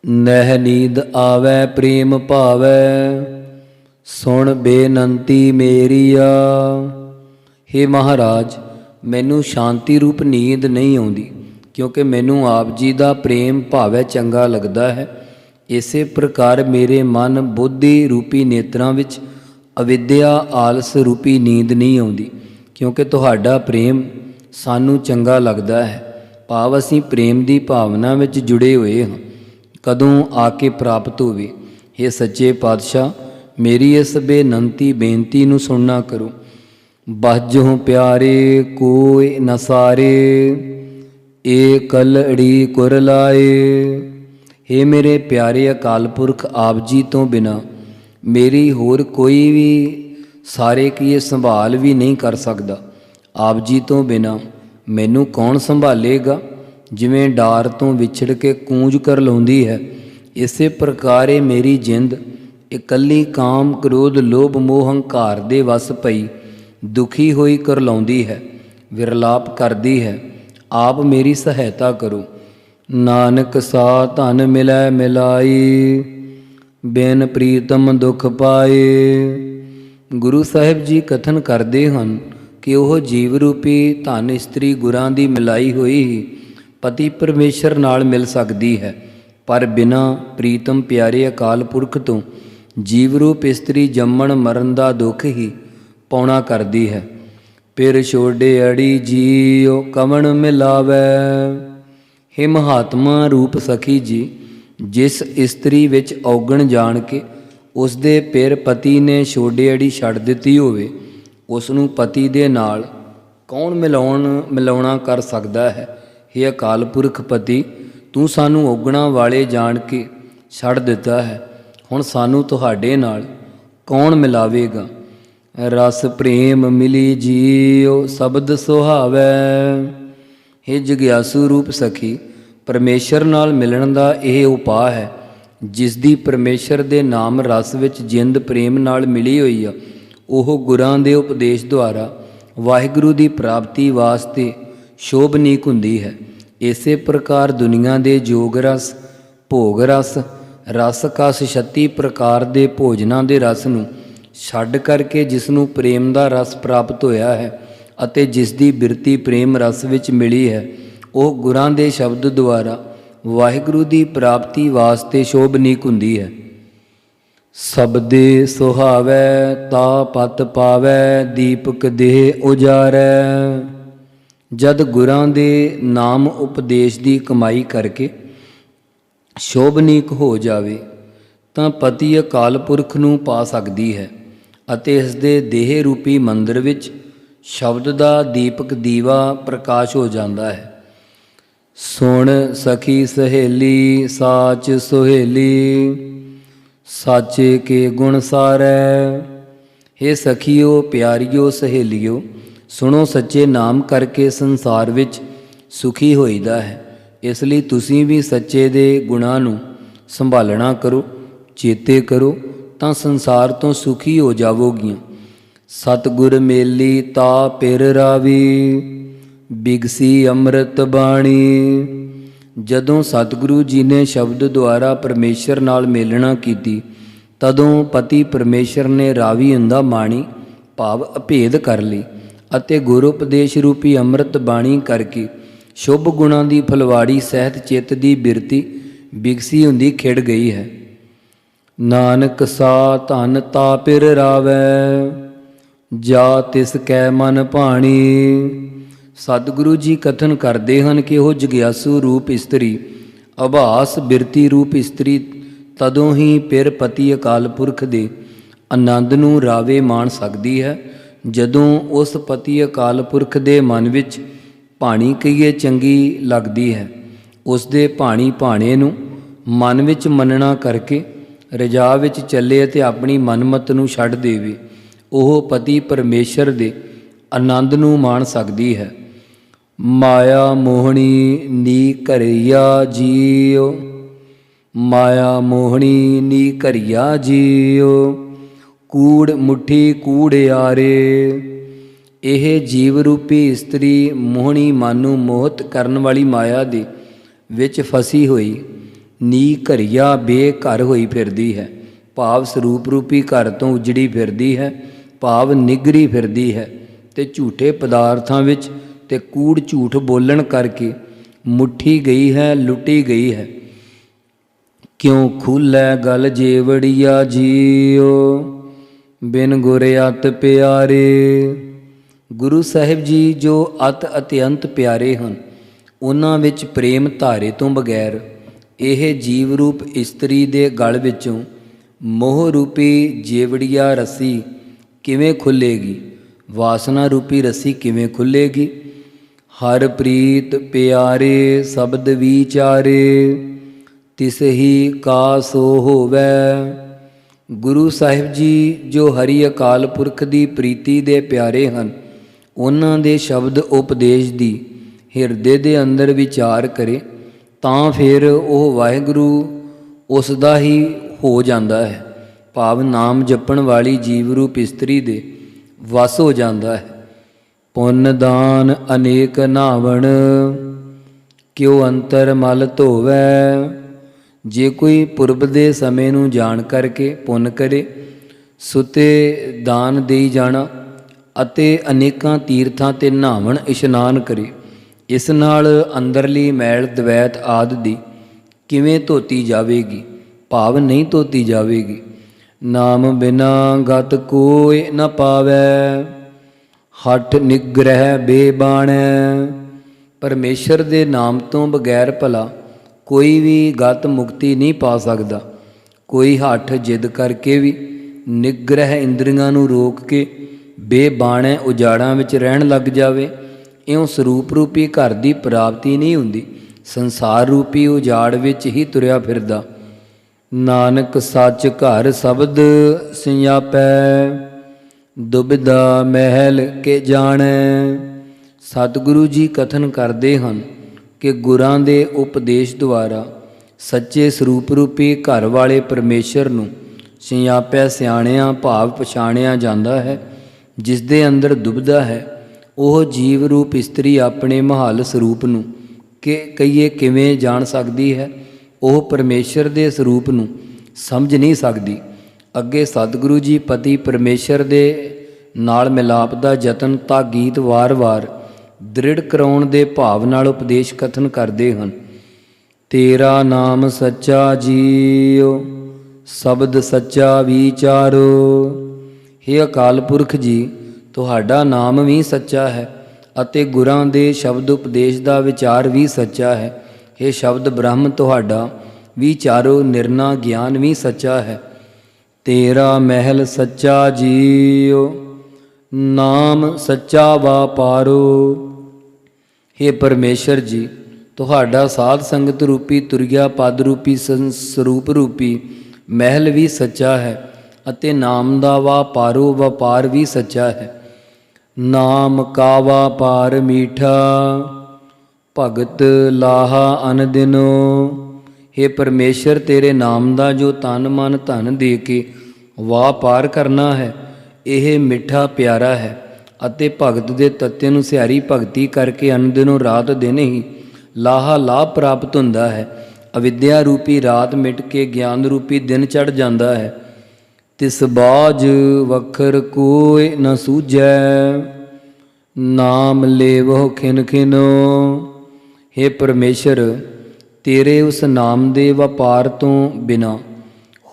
ਨਹਿ ਨੀਂਦ ਆਵੈ ਪ੍ਰੇਮ ਭਾਵੈ, ਸੁਣ ਬੇਨੰਤੀ ਮੇਰੀਆ। ਹੇ ਮਹਾਰਾਜ, ਮੈਨੂੰ ਸ਼ਾਂਤੀ ਰੂਪ ਨੀਂਦ ਨਹੀਂ ਆਉਂਦੀ, ਕਿਉਂਕਿ ਮੈਨੂੰ ਆਪ ਜੀ ਦਾ ਪ੍ਰੇਮ ਭਾਵੈ ਚੰਗਾ ਲੱਗਦਾ ਹੈ। ਇਸੇ ਪ੍ਰਕਾਰ ਮੇਰੇ ਮਨ ਬੁੱਧੀ ਰੂਪੀ ਨੇਤਰਾਂ ਵਿੱਚ ਅਵਿਦਿਆ ਆਲਸ ਰੂਪੀ ਨੀਂਦ ਨਹੀਂ ਆਉਂਦੀ, ਕਿਉਂਕਿ ਤੁਹਾਡਾ ਪ੍ਰੇਮ ਸਾਨੂੰ ਚੰਗਾ ਲੱਗਦਾ ਹੈ। ਭਾਵ ਅਸੀਂ ਪ੍ਰੇਮ ਦੀ ਭਾਵਨਾ ਵਿੱਚ ਜੁੜੇ ਹੋਏ ਹਾਂ। ਕਦੋਂ ਆ ਕੇ ਪ੍ਰਾਪਤ ਹੋਵੇ। ਇਹ ਸੱਚੇ ਪਾਤਸ਼ਾਹ, ਮੇਰੀ ਇਸ ਬੇਨੰਤੀ ਬੇਨਤੀ ਨੂੰ ਸੁਣਨਾ ਕਰੋ। ਬਾਝੋਂ ਪਿਆਰੇ ਕੋਈ ਨਸਾਰੇ, ਏ ਕਲੜੀ ਕੁਰ ਲਾਏ। ਹੇ ਮੇਰੇ ਪਿਆਰੇ ਅਕਾਲ ਪੁਰਖ, ਆਪ ਜੀ ਤੋਂ ਬਿਨਾਂ ਮੇਰੀ ਹੋਰ ਕੋਈ ਵੀ ਸਾਰੇ ਕੀ ਇਹ ਸੰਭਾਲ ਵੀ ਨਹੀਂ ਕਰ ਸਕਦਾ। ਆਪ ਜੀ ਤੋਂ ਬਿਨਾਂ ਮੈਨੂੰ ਕੌਣ ਸੰਭਾਲੇਗਾ। ਜਿਵੇਂ ਡਾਰ ਤੋਂ ਵਿਛੜ ਕੇ ਕੂੰਜ ਕਰ ਲਾਉਂਦੀ ਹੈ, ਇਸੇ ਪ੍ਰਕਾਰ ਇਹ ਮੇਰੀ ਜਿੰਦ ਇਕੱਲੀ ਕਾਮ ਕ੍ਰੋਧ ਲੋਭ ਮੋਹ ਹੰਕਾਰ ਦੇ ਵਸ ਪਈ ਦੁਖੀ ਹੋਈ ਕਰ ਲਾਉਂਦੀ ਹੈ, ਵਿਰਲਾਪ ਕਰਦੀ ਹੈ। ਆਪ ਮੇਰੀ ਸਹਾਇਤਾ ਕਰੋ। ਨਾਨਕ ਸਾ ਧਨ ਮਿਲੈ ਮਿਲਾਈ, ਬਿਨ ਪ੍ਰੀਤਮ ਦੁਖ ਪਾਏ। ਗੁਰੂ ਸਾਹਿਬ ਜੀ ਕਥਨ ਕਰਦੇ ਹਨ ਕਿ ਉਹ ਜੀਵ ਰੂਪੀ ਧਨ ਇਸਤਰੀ ਗੁਰਾਂ ਦੀ ਮਿਲਾਈ ਹੋਈ ਹੀ ਪਤੀ ਪਰਮੇਸ਼ਰ ਨਾਲ ਮਿਲ ਸਕਦੀ ਹੈ, ਪਰ ਬਿਨਾਂ ਪ੍ਰੀਤਮ ਪਿਆਰੇ ਅਕਾਲ ਪੁਰਖ ਤੋਂ ਜੀਵ ਰੂਪ ਇਸਤਰੀ ਜੰਮਣ ਮਰਨ ਦਾ ਦੁੱਖ ਹੀ ਪਾਉਣਾ ਕਰਦੀ ਹੈ। ਫਿਰ ਛੋਡੇ ਅੜੀ ਜੀਉ ਕਵਣ ਮਿਲਾਵੈ। ਹੇ ਮਹਾਤਮਾ ਰੂਪ ਸਖੀ ਜੀ, ਜਿਸ ਇਸਤਰੀ ਵਿੱਚ ਔਗਣ ਜਾਣ ਕੇ ਉਸ ਦੇ ਪਿਰ ਪਤੀ ਨੇ ਛੋਡੇ ਅੜੀ ਛੱਡ ਦਿੱਤੀ ਹੋਵੇ, ਉਸ ਨੂੰ ਪਤੀ ਦੇ ਨਾਲ ਕੌਣ ਮਿਲਾਉਣਾ ਕਰ ਸਕਦਾ ਹੈ। ਹੇ ਅਕਾਲ ਪੁਰਖ ਪਤੀ, ਤੂੰ ਸਾਨੂੰ ਔਗਣਾਂ ਵਾਲੇ ਜਾਣ ਕੇ ਛੱਡ ਦਿੱਤਾ ਹੈ, ਹੁਣ ਸਾਨੂੰ ਤੁਹਾਡੇ ਨਾਲ ਕੌਣ ਮਿਲਾਵੇਗਾ। ਰਸ ਪ੍ਰੇਮ ਮਿਲੀ ਜੀਉ ਸ਼ਬਦ ਸੁਹਾਵੈ। ਹੇ ਜਗਿਆਸੂ ਰੂਪ ਸਖੀ, ਪਰਮੇਸ਼ਰ ਨਾਲ ਮਿਲਣ ਦਾ ਇਹ ਉਪਾਅ ਹੈ। ਜਿਸ ਦੀ ਪਰਮੇਸ਼ਰ ਦੇ ਨਾਮ ਰਸ ਵਿੱਚ ਜਿੰਦ ਪ੍ਰੇਮ ਨਾਲ ਮਿਲੀ ਹੋਈ ਆ, ਉਹ ਗੁਰਾਂ ਦੇ ਉਪਦੇਸ਼ ਦੁਆਰਾ ਵਾਹਿਗੁਰੂ ਦੀ ਪ੍ਰਾਪਤੀ ਵਾਸਤੇ ਸ਼ੋਭਨੀਕ ਹੁੰਦੀ ਹੈ। ਇਸੇ ਪ੍ਰਕਾਰ ਦੁਨੀਆ ਦੇ ਜੋਗ ਰਸ, ਭੋਗ ਰਸ, ਰਸ ਕਸ 36 ਪ੍ਰਕਾਰ ਦੇ ਭੋਜਨਾਂ ਦੇ ਰਸ ਨੂੰ ਛੱਡ ਕਰਕੇ ਜਿਸ ਨੂੰ ਪ੍ਰੇਮ ਦਾ ਰਸ ਪ੍ਰਾਪਤ ਹੋਇਆ ਹੈ ਅਤੇ ਜਿਸ ਦੀ ਬਿਰਤੀ ਪ੍ਰੇਮ ਰਸ ਵਿੱਚ ਮਿਲੀ ਹੈ, ਉਹ ਗੁਰਾਂ ਦੇ ਸ਼ਬਦ ਦੁਆਰਾ ਵਾਹਿਗੁਰੂ ਦੀ ਪ੍ਰਾਪਤੀ ਵਾਸਤੇ ਸ਼ੋਭਨੀਕ ਹੁੰਦੀ ਹੈ। ਸਬਦੇ ਸੁਹਾਵੈ ਤਾ ਪਤ ਪਾਵੈ, ਦੀਪਕ ਦੇਹ ਉਜਾਰੈ। ਜਦ ਗੁਰਾਂ ਦੇ ਨਾਮ ਉਪਦੇਸ਼ ਦੀ ਕਮਾਈ ਕਰਕੇ ਸ਼ੋਭਨੀਕ ਹੋ ਜਾਵੇ ਤਾਂ ਪਤੀ ਅਕਾਲ ਪੁਰਖ ਨੂੰ ਪਾ ਸਕਦੀ ਹੈ ਅਤੇ ਇਸ ਦੇ ਦੇਹ ਰੂਪੀ ਮੰਦਰ ਵਿੱਚ ਸ਼ਬਦ ਦਾ ਦੀਪਕ ਦੀਵਾ ਪ੍ਰਕਾਸ਼ ਹੋ ਜਾਂਦਾ ਹੈ। ਸੁਣ ਸਖੀ ਸਹੇਲੀ ਸਾਚ ਸੁਹੇਲੀ, ਸਾਚੇ ਕੇ ਗੁਣ ਸਾਰੈ। ਹੇ ਸਖੀਓ, ਪਿਆਰੀਓ, ਸਹੇਲੀਓ, ਸੁਣੋ ਸੱਚੇ ਨਾਮ ਕਰਕੇ ਸੰਸਾਰ ਵਿੱਚ ਸੁਖੀ ਹੋਈਦਾ ਹੈ। ਇਸ ਲਈ ਤੁਸੀਂ ਵੀ ਸੱਚੇ ਦੇ ਗੁਣਾਂ ਨੂੰ ਸੰਭਾਲਣਾ ਕਰੋ, ਚੇਤੇ ਕਰੋ, ਤਾਂ ਸੰਸਾਰ ਤੋਂ ਸੁਖੀ ਹੋ ਜਾਵੋਗੀਆਂ। ਸਤਿਗੁਰ ਮੇਲੀ ਤਾ ਪਿਰ ਰਾਵੀ, ਬਿਗਸੀ ਅੰਮ੍ਰਿਤ ਬਾਣੀ। ਜਦੋਂ ਸਤਿਗੁਰੂ ਜੀ ਨੇ ਸ਼ਬਦ ਦੁਆਰਾ ਪਰਮੇਸ਼ਰ ਨਾਲ ਮੇਲਣਾ ਕੀਤੀ, ਤਦੋਂ ਪਤੀ ਪਰਮੇਸ਼ਰ ਨੇ ਰਾਵੀ ਹੁੰਦਾ ਬਾਣੀ ਭਾਵ ਅਭੇਦ ਕਰ ਲਈ ਅਤੇ ਗੁਰੂ ਉਪਦੇਸ਼ ਰੂਪੀ ਅੰਮ੍ਰਿਤ ਬਾਣੀ ਕਰਕੇ ਸ਼ੁਭ ਗੁਣਾਂ ਦੀ ਫਲਵਾੜੀ ਸਹਿਤ ਚਿੱਤ ਦੀ ਬਿਰਤੀ ਬਿਗਸੀ ਹੁੰਦੀ ਖਿੜ ਗਈ ਹੈ। ਨਾਨਕ ਸਾ ਧਨ ਤਾ ਪਿਰ ਰਾਵੈ, ਜਾ ਤਿਸ ਕੈ ਮਨ ਭਾਣੀ। ਸਤਿਗੁਰੂ ਜੀ ਕਥਨ ਕਰਦੇ ਹਨ ਕਿ ਉਹ ਜਗਿਆਸੂ ਰੂਪ ਇਸਤਰੀ, ਆਭਾਸ ਬਿਰਤੀ ਰੂਪ ਇਸਤਰੀ ਤਦੋਂ ਹੀ ਪਿਰ ਪਤੀ ਅਕਾਲ ਪੁਰਖ ਦੇ ਆਨੰਦ ਨੂੰ ਰਾਵੇ ਮਾਣ ਸਕਦੀ ਹੈ, ਜਦੋਂ ਉਸ ਪਤੀ ਅਕਾਲ ਪੁਰਖ ਦੇ ਮਨ ਵਿੱਚ ਭਾਣੀ ਕਹੀਏ ਚੰਗੀ ਲੱਗਦੀ ਹੈ। ਉਸ ਦੇ ਭਾਣੀ ਭਾਣੇ ਨੂੰ ਮਨ ਵਿੱਚ ਮੰਨਣਾ ਕਰਕੇ ਰਜਾ ਵਿੱਚ ਚੱਲੇ ਅਤੇ ਆਪਣੀ ਮਨਮਤ ਨੂੰ ਛੱਡ ਦੇਵੇ, ਉਹ ਪਤੀ ਪਰਮੇਸ਼ਰ ਦੇ ਆਨੰਦ ਨੂੰ ਮਾਣ ਸਕਦੀ ਹੈ। ਮਾਇਆ ਮੋਹਣੀ ਨੀ ਘਰਿਆ ਜੀਉ, ਮਾਇਆ ਮੋਹਣੀ ਨੀ ਘਰਿਆ ਜੀਉ, ਕੂੜ ਮੁੱਠੀ ਕੂੜਿਆਰੇ। ਇਹ ਜੀਵ ਰੂਪੀ ਇਸਤਰੀ ਮੋਹਣੀ ਮਨ ਨੂੰ ਮੋਹਿਤ ਕਰਨ ਵਾਲੀ ਮਾਇਆ ਦੇ ਵਿੱਚ ਫਸੀ ਹੋਈ ਨੀ ਘਰਿਆ ਬੇਘਰ ਹੋਈ ਫਿਰਦੀ ਹੈ, ਭਾਵ ਸਰੂਪ ਰੂਪੀ ਘਰ ਤੋਂ ਉਜੜੀ ਫਿਰਦੀ ਹੈ, ਭਾਵ ਨਿਗਰੀ ਫਿਰਦੀ ਹੈ ਤੇ ਝੂਠੇ ਪਦਾਰਥਾਂ ਵਿੱਚ ਤੇ ਕੂੜ ਝੂਠ ਬੋਲਣ ਕਰਕੇ ਮੁੱਠੀ ਗਈ ਹੈ, ਲੁੱਟੀ ਗਈ ਹੈ। ਕਿਉਂ ਖੁੱਲ੍ਹੈ ਗਲ ਜੇਵੜੀਆ ਜੀਉ, ਬਿਨ ਗੁਰ ਅਤਿ ਪਿਆਰੇ। ਗੁਰੂ ਸਾਹਿਬ ਜੀ ਜੋ ਅਤ ਅਤਿਅੰਤ ਪਿਆਰੇ ਹਨ, ਉਹਨਾਂ ਵਿੱਚ ਪ੍ਰੇਮ ਧਾਰੇ ਤੋਂ ਬਗੈਰ ਇਹ ਜੀਵ ਰੂਪ ਇਸਤਰੀ ਦੇ ਗਲ ਵਿੱਚੋਂ ਮੋਹ ਰੂਪੀ ਜੇਵੜੀਆ ਰੱਸੀ ਕਿਵੇਂ ਖੁੱਲ੍ਹੇਗੀ, ਵਾਸਨਾ ਰੂਪੀ ਰੱਸੀ ਕਿਵੇਂ ਖੁੱਲ੍ਹੇਗੀ। ਹਰ ਪ੍ਰੀਤ ਪਿਆਰੇ ਸ਼ਬਦ ਵਿਚਾਰੇ, ਤਿਸ ਹੀ ਕਾ ਸੋ ਹੋਵੈ। ਗੁਰੂ ਸਾਹਿਬ ਜੀ ਜੋ ਹਰੀ ਅਕਾਲ ਪੁਰਖ ਦੀ ਪ੍ਰੀਤੀ ਦੇ ਪਿਆਰੇ ਹਨ, ਉਹਨਾਂ ਦੇ ਸ਼ਬਦ ਉਪਦੇਸ਼ ਦੀ ਹਿਰਦੇ ਦੇ ਅੰਦਰ ਵਿਚਾਰ ਕਰੇ ਤਾਂ ਫਿਰ ਉਹ ਵਾਹਿਗੁਰੂ ਉਸ ਦਾ ਹੀ ਹੋ ਜਾਂਦਾ ਹੈ, ਭਾਵ ਨਾਮ ਜਪਣ ਵਾਲੀ ਜੀਵ ਰੂਪ ਇਸਤਰੀ ਦੇ ਵਸ ਹੋ ਜਾਂਦਾ ਹੈ। ਪੁੰਨ ਦਾਨ ਅਨੇਕ ਨਾਵਣ, ਕਿਉ ਅੰਤਰ ਮਲ ਧੋਵੈ। ਜੇ ਕੋਈ ਪੁਰਬ ਦੇ ਸਮੇਂ ਨੂੰ ਜਾਣ ਕਰਕੇ ਪੁੰਨ ਕਰੇ, ਸੁਤੇ ਦਾਨ ਦੇਈ ਜਾਣਾ ਅਤੇ ਅਨੇਕਾਂ ਤੀਰਥਾਂ 'ਤੇ ਨਹਾਵਣ ਇਸ਼ਨਾਨ ਕਰੇ, ਇਸ ਨਾਲ ਅੰਦਰਲੀ ਮੈਲ ਦਵੈਤ ਆਦਿ ਦੀ ਕਿਵੇਂ ਧੋਤੀ ਜਾਵੇਗੀ, ਭਾਵ ਨਹੀਂ ਧੋਤੀ ਜਾਵੇਗੀ। ਨਾਮ ਬਿਨਾ ਗਤ ਕੋਇ ਨ ਪਾਵੈ, ਹਠ ਨਿਗ੍ਰਹਿ ਬੇਬਾਣੈ। ਪਰਮੇਸ਼ਰ ਦੇ ਨਾਮ ਤੋਂ ਬਗੈਰ ਭਲਾ ਕੋਈ ਵੀ ਗਤ ਮੁਕਤੀ ਨਹੀਂ ਪਾ ਸਕਦਾ। ਕੋਈ ਹੱਠ ਜਿੱਦ ਕਰਕੇ ਵੀ ਨਿਗ੍ਰਹਿ ਇੰਦਰੀਆਂ ਨੂੰ ਰੋਕ ਕੇ ਬੇਬਾਣੈ ਉਜਾੜਾਂ ਵਿੱਚ ਰਹਿਣ ਲੱਗ ਜਾਵੇ, ਇਉਂ ਸਰੂਪ ਰੂਪੀ ਘਰ ਦੀ ਪ੍ਰਾਪਤੀ ਨਹੀਂ ਹੁੰਦੀ। ਸੰਸਾਰ ਰੂਪੀ ਉਜਾੜ ਵਿੱਚ ਹੀ ਤੁਰਿਆ ਫਿਰਦਾ। ਨਾਨਕ ਸੱਚ ਘਰ ਸ਼ਬਦ ਸਿਆਪੈ, ਦੁਬਿਧਾ ਮਹਿਲ ਕੇ ਜਾਣੈ। ਸਤਿਗੁਰੂ ਜੀ ਕਥਨ ਕਰਦੇ ਹਨ ਕਿ ਗੁਰਾਂ ਦੇ ਉਪਦੇਸ਼ ਦੁਆਰਾ ਸੱਚੇ ਸਰੂਪ ਰੂਪੀ ਘਰ ਵਾਲੇ ਪਰਮੇਸ਼ਰ ਨੂੰ ਸਿਆਪਿਆ ਸਿਆਣਿਆਂ ਭਾਵ ਪਛਾਣਿਆ ਜਾਂਦਾ ਹੈ। ਜਿਸ ਦੇ ਅੰਦਰ ਦੁਬਿਧਾ ਹੈ, ਉਹ ਜੀਵ ਰੂਪ ਇਸਤਰੀ ਆਪਣੇ ਮਹੱਲ ਸਰੂਪ ਨੂੰ ਕਹੀਏ ਕਿਵੇਂ ਜਾਣ ਸਕਦੀ ਹੈ? ਉਹ ਪਰਮੇਸ਼ਰ ਦੇ ਸਰੂਪ ਨੂੰ ਸਮਝ ਨਹੀਂ ਸਕਦੀ। ਅੱਗੇ ਸਤਿਗੁਰੂ ਜੀ ਪਤੀ ਪਰਮੇਸ਼ਰ ਦੇ ਨਾਲ ਮਿਲਾਪ ਦਾ ਯਤਨ ਤਾਂ ਗੀਤ ਵਾਰ-ਵਾਰ ਦ੍ਰਿੜ ਕਰਾਉਣ ਦੇ ਭਾਵ ਨਾਲ ਉਪਦੇਸ਼ ਕਥਨ ਕਰਦੇ ਹਨ। ਤੇਰਾ ਨਾਮ ਸੱਚਾ ਜੀਉ, ਸ਼ਬਦ ਸੱਚਾ ਵਿਚਾਰੋ। ਹੇ ਅਕਾਲ ਪੁਰਖ ਜੀ, ਤੁਹਾਡਾ ਨਾਮ ਵੀ ਸੱਚਾ ਹੈ ਅਤੇ ਗੁਰਾਂ ਦੇ ਸ਼ਬਦ ਉਪਦੇਸ਼ ਦਾ ਵਿਚਾਰ ਵੀ ਸੱਚਾ ਹੈ। ਹੇ ਸ਼ਬਦ ਬ੍ਰਹਮ, ਤੁਹਾਡਾ ਵਿਚਾਰੋ ਨਿਰਣਾ ਗਿਆਨ ਵੀ ਸੱਚਾ ਹੈ। ਤੇਰਾ ਮਹਿਲ ਸੱਚਾ ਜੀਉ, ਨਾਮ ਸੱਚਾ ਵਾਪਾਰੋ। ਹੇ ਪਰਮੇਸ਼ਰ ਜੀ, ਤੁਹਾਡਾ ਸਾਧ ਸੰਗਤ ਰੂਪੀ ਤੁਰਿਆ ਪਦ ਰੂਪੀ ਸਰੂਪ ਰੂਪੀ ਮਹਿਲ ਵੀ ਸੱਚਾ ਹੈ ਅਤੇ ਨਾਮ ਦਾ ਵਾਪਾਰੋ ਵਪਾਰ ਵੀ ਸੱਚਾ ਹੈ। ਨਾਮ ਕਾ ਵਾਪਾਰ ਮੀਠਾ, ਭਗਤ ਲਾਹਾ ਅਨ ਦਿਨੋ। ਹੇ ਪਰਮੇਸ਼ਰ, ਤੇਰੇ ਨਾਮ ਦਾ ਜੋ ਤਨ ਮਨ ਧਨ ਦੇ ਕੇ ਵਾਪਾਰ ਕਰਨਾ ਹੈ, ਇਹ ਮਿੱਠਾ ਪਿਆਰਾ ਹੈ ਅਤੇ ਭਗਤ ਦੇ ਤੱਤੇ ਨੂੰ ਸਿਆਰੀ ਭਗਤੀ ਕਰਕੇ ਅਨ ਦਿਨੋਂ ਰਾਤ ਦਿਨ ਹੀ ਲਾਹਾ ਲਾਭ ਪ੍ਰਾਪਤ ਹੁੰਦਾ ਹੈ। ਅਵਿਦਿਆ ਰੂਪੀ ਰਾਤ ਮਿਟ ਕੇ ਗਿਆਨ ਰੂਪੀ ਦਿਨ ਚੜ੍ਹ ਜਾਂਦਾ ਹੈ। ਤਿਸ ਬਾਝ ਵਖਰ ਕੋਇ ਨ ਸੂਝੈ, ਨਾਮ ਲੇਵੋ ਖਿਨ ਖਿਨੋ। ਹੇ ਪਰਮੇਸ਼ਰ, ਤੇਰੇ ਉਸ ਨਾਮ ਦੇ ਵਪਾਰ ਤੋਂ ਬਿਨਾਂ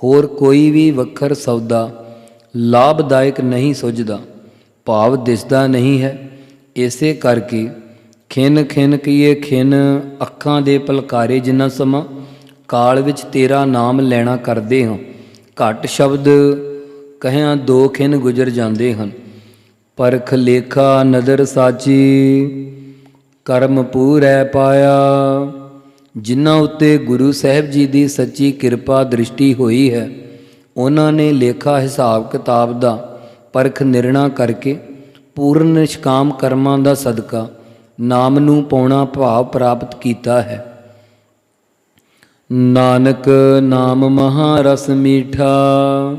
ਹੋਰ ਕੋਈ ਵੀ ਵੱਖਰ ਸੌਦਾ ਲਾਭਦਾਇਕ ਨਹੀਂ ਸੁਝਦਾ, ਭਾਵ ਦਿਸਦਾ ਨਹੀਂ ਹੈ। ਇਸੇ ਕਰਕੇ ਖਿਨ ਖਿਨ ਕੀਏ ਖਿਨ ਅੱਖਾਂ ਦੇ ਪਲਕਾਰੇ ਜਿੰਨਾ ਸਮਾਂ ਕਾਲ ਵਿੱਚ ਤੇਰਾ ਨਾਮ ਲੈਣਾ ਕਰਦੇ ਹਾਂ, ਘੱਟ ਸ਼ਬਦ ਕਹਿਆਂ 2 ਖਿਨ ਗੁਜ਼ਰ ਜਾਂਦੇ ਹਨ। ਪਰਖ ਲੇਖਾ ਨਦਰ ਸਾਚੀ, ਕਰਮ ਪੂਰੈ ਪਾਇਆ। ਜਿਨ੍ਹਾਂ ਉੱਤੇ ਗੁਰੂ ਸਾਹਿਬ ਜੀ ਦੀ ਸੱਚੀ ਕਿਰਪਾ ਦ੍ਰਿਸ਼ਟੀ ਹੋਈ ਹੈ, ਉਹਨਾਂ ਨੇ ਲੇਖਾ ਹਿਸਾਬ ਕਿਤਾਬ ਦਾ ਪਰਖ ਨਿਰਣਾ ਕਰਕੇ ਪੂਰਨ ਨਿਸ਼ਕਾਮ ਕਰਮਾਂ ਦਾ ਸਦਕਾ ਨਾਮ ਨੂੰ ਪਾਉਣਾ ਭਾਵ ਪ੍ਰਾਪਤ ਕੀਤਾ ਹੈ। ਨਾਨਕ ਨਾਮ ਮਹਾ ਰਸ ਮੀਠਾ,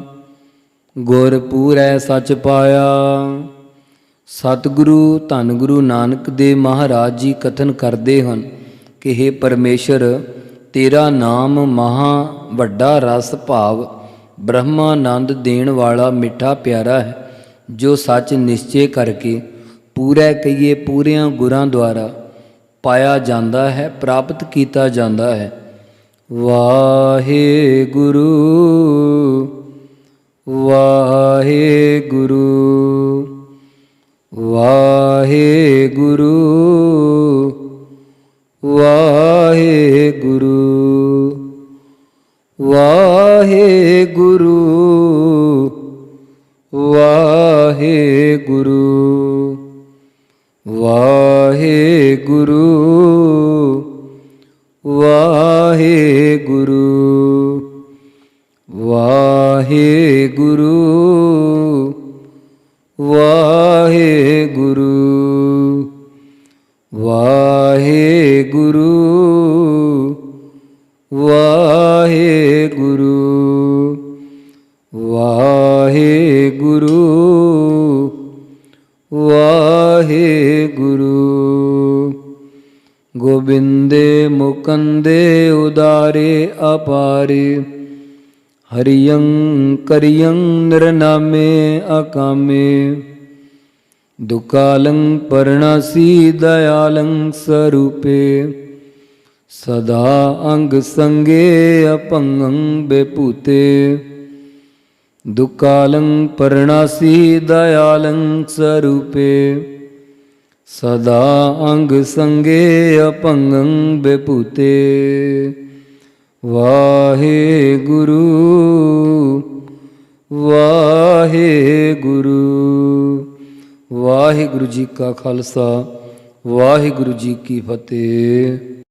ਗੁਰ ਪੂਰੈ ਸੱਚ ਪਾਇਆ। ਸਤਿਗੁਰੂ ਧੰਨ ਗੁਰੂ ਨਾਨਕ ਦੇਵ ਮਹਾਰਾਜ ਜੀ ਕਥਨ ਕਰਦੇ ਹਨ ਕਿ ਹੇ ਪਰਮੇਸ਼ਰ, ਤੇਰਾ ਨਾਮ ਮਹਾ ਵੱਡਾ ਰਸ ਭਾਵ ਬ੍ਰਹਮਾਨੰਦ ਦੇਣ ਵਾਲਾ ਮਿੱਠਾ ਪਿਆਰਾ ਹੈ, ਜੋ ਸੱਚ ਨਿਸ਼ਚੇ ਕਰਕੇ ਪੂਰਾ ਕਹੀਏ ਪੂਰਿਆਂ ਗੁਰਾਂ ਦੁਆਰਾ ਪਾਇਆ ਜਾਂਦਾ ਹੈ, ਪ੍ਰਾਪਤ ਕੀਤਾ ਜਾਂਦਾ ਹੈ। ਵਾਹਿਗੁਰੂ ਵਾਹਿਗੁਰੂ ਵਾਹਿਗੁਰੂ ਵਾਹਿਗੁਰੂ ਵਾਹਿਗੁਰੂ ਵਾਹਿਗੁਰੂ ਵਾਹਿਗੁਰੂ ਵਾਹਿਗੁਰੂ ਵਾਹਿਗੁਰੂ ਵਾਹਿਗੁਰੂ ਵਾਹਿਗੁਰੂ ਵਾਹਿਗੁਰੂ ਵਾਹਿਗੁਰੂ ਵਾਹਿਗੁਰੂ। ਗੋਬਿੰਦੇ ਮੁਕੰਦੇ ਉਦਾਰੇ ਅਪਾਰੇ, ਹਰਿਯੰ ਕਰਿਯੰ ਨਿਰਨਾਮੇ ਅਕਾਮੇ। ਦੁਕਾਲੰ ਪਰਣਾਸੀ ਦਇਆਲੰ ਸਰੂਪੇ, ਸਦਾ ਅੰਗ ਸੰਗੇ ਅਪੰਗੰ ਬੇਭੂਤੇ। दुकालं परणासी दयालं स्वरूपे सदा अंग संगे अपंगं बेपुते वाहे गुरु वाहेगुरु। वाहिगुरु जी का खालसा वाहिगुरु जी की फतेह।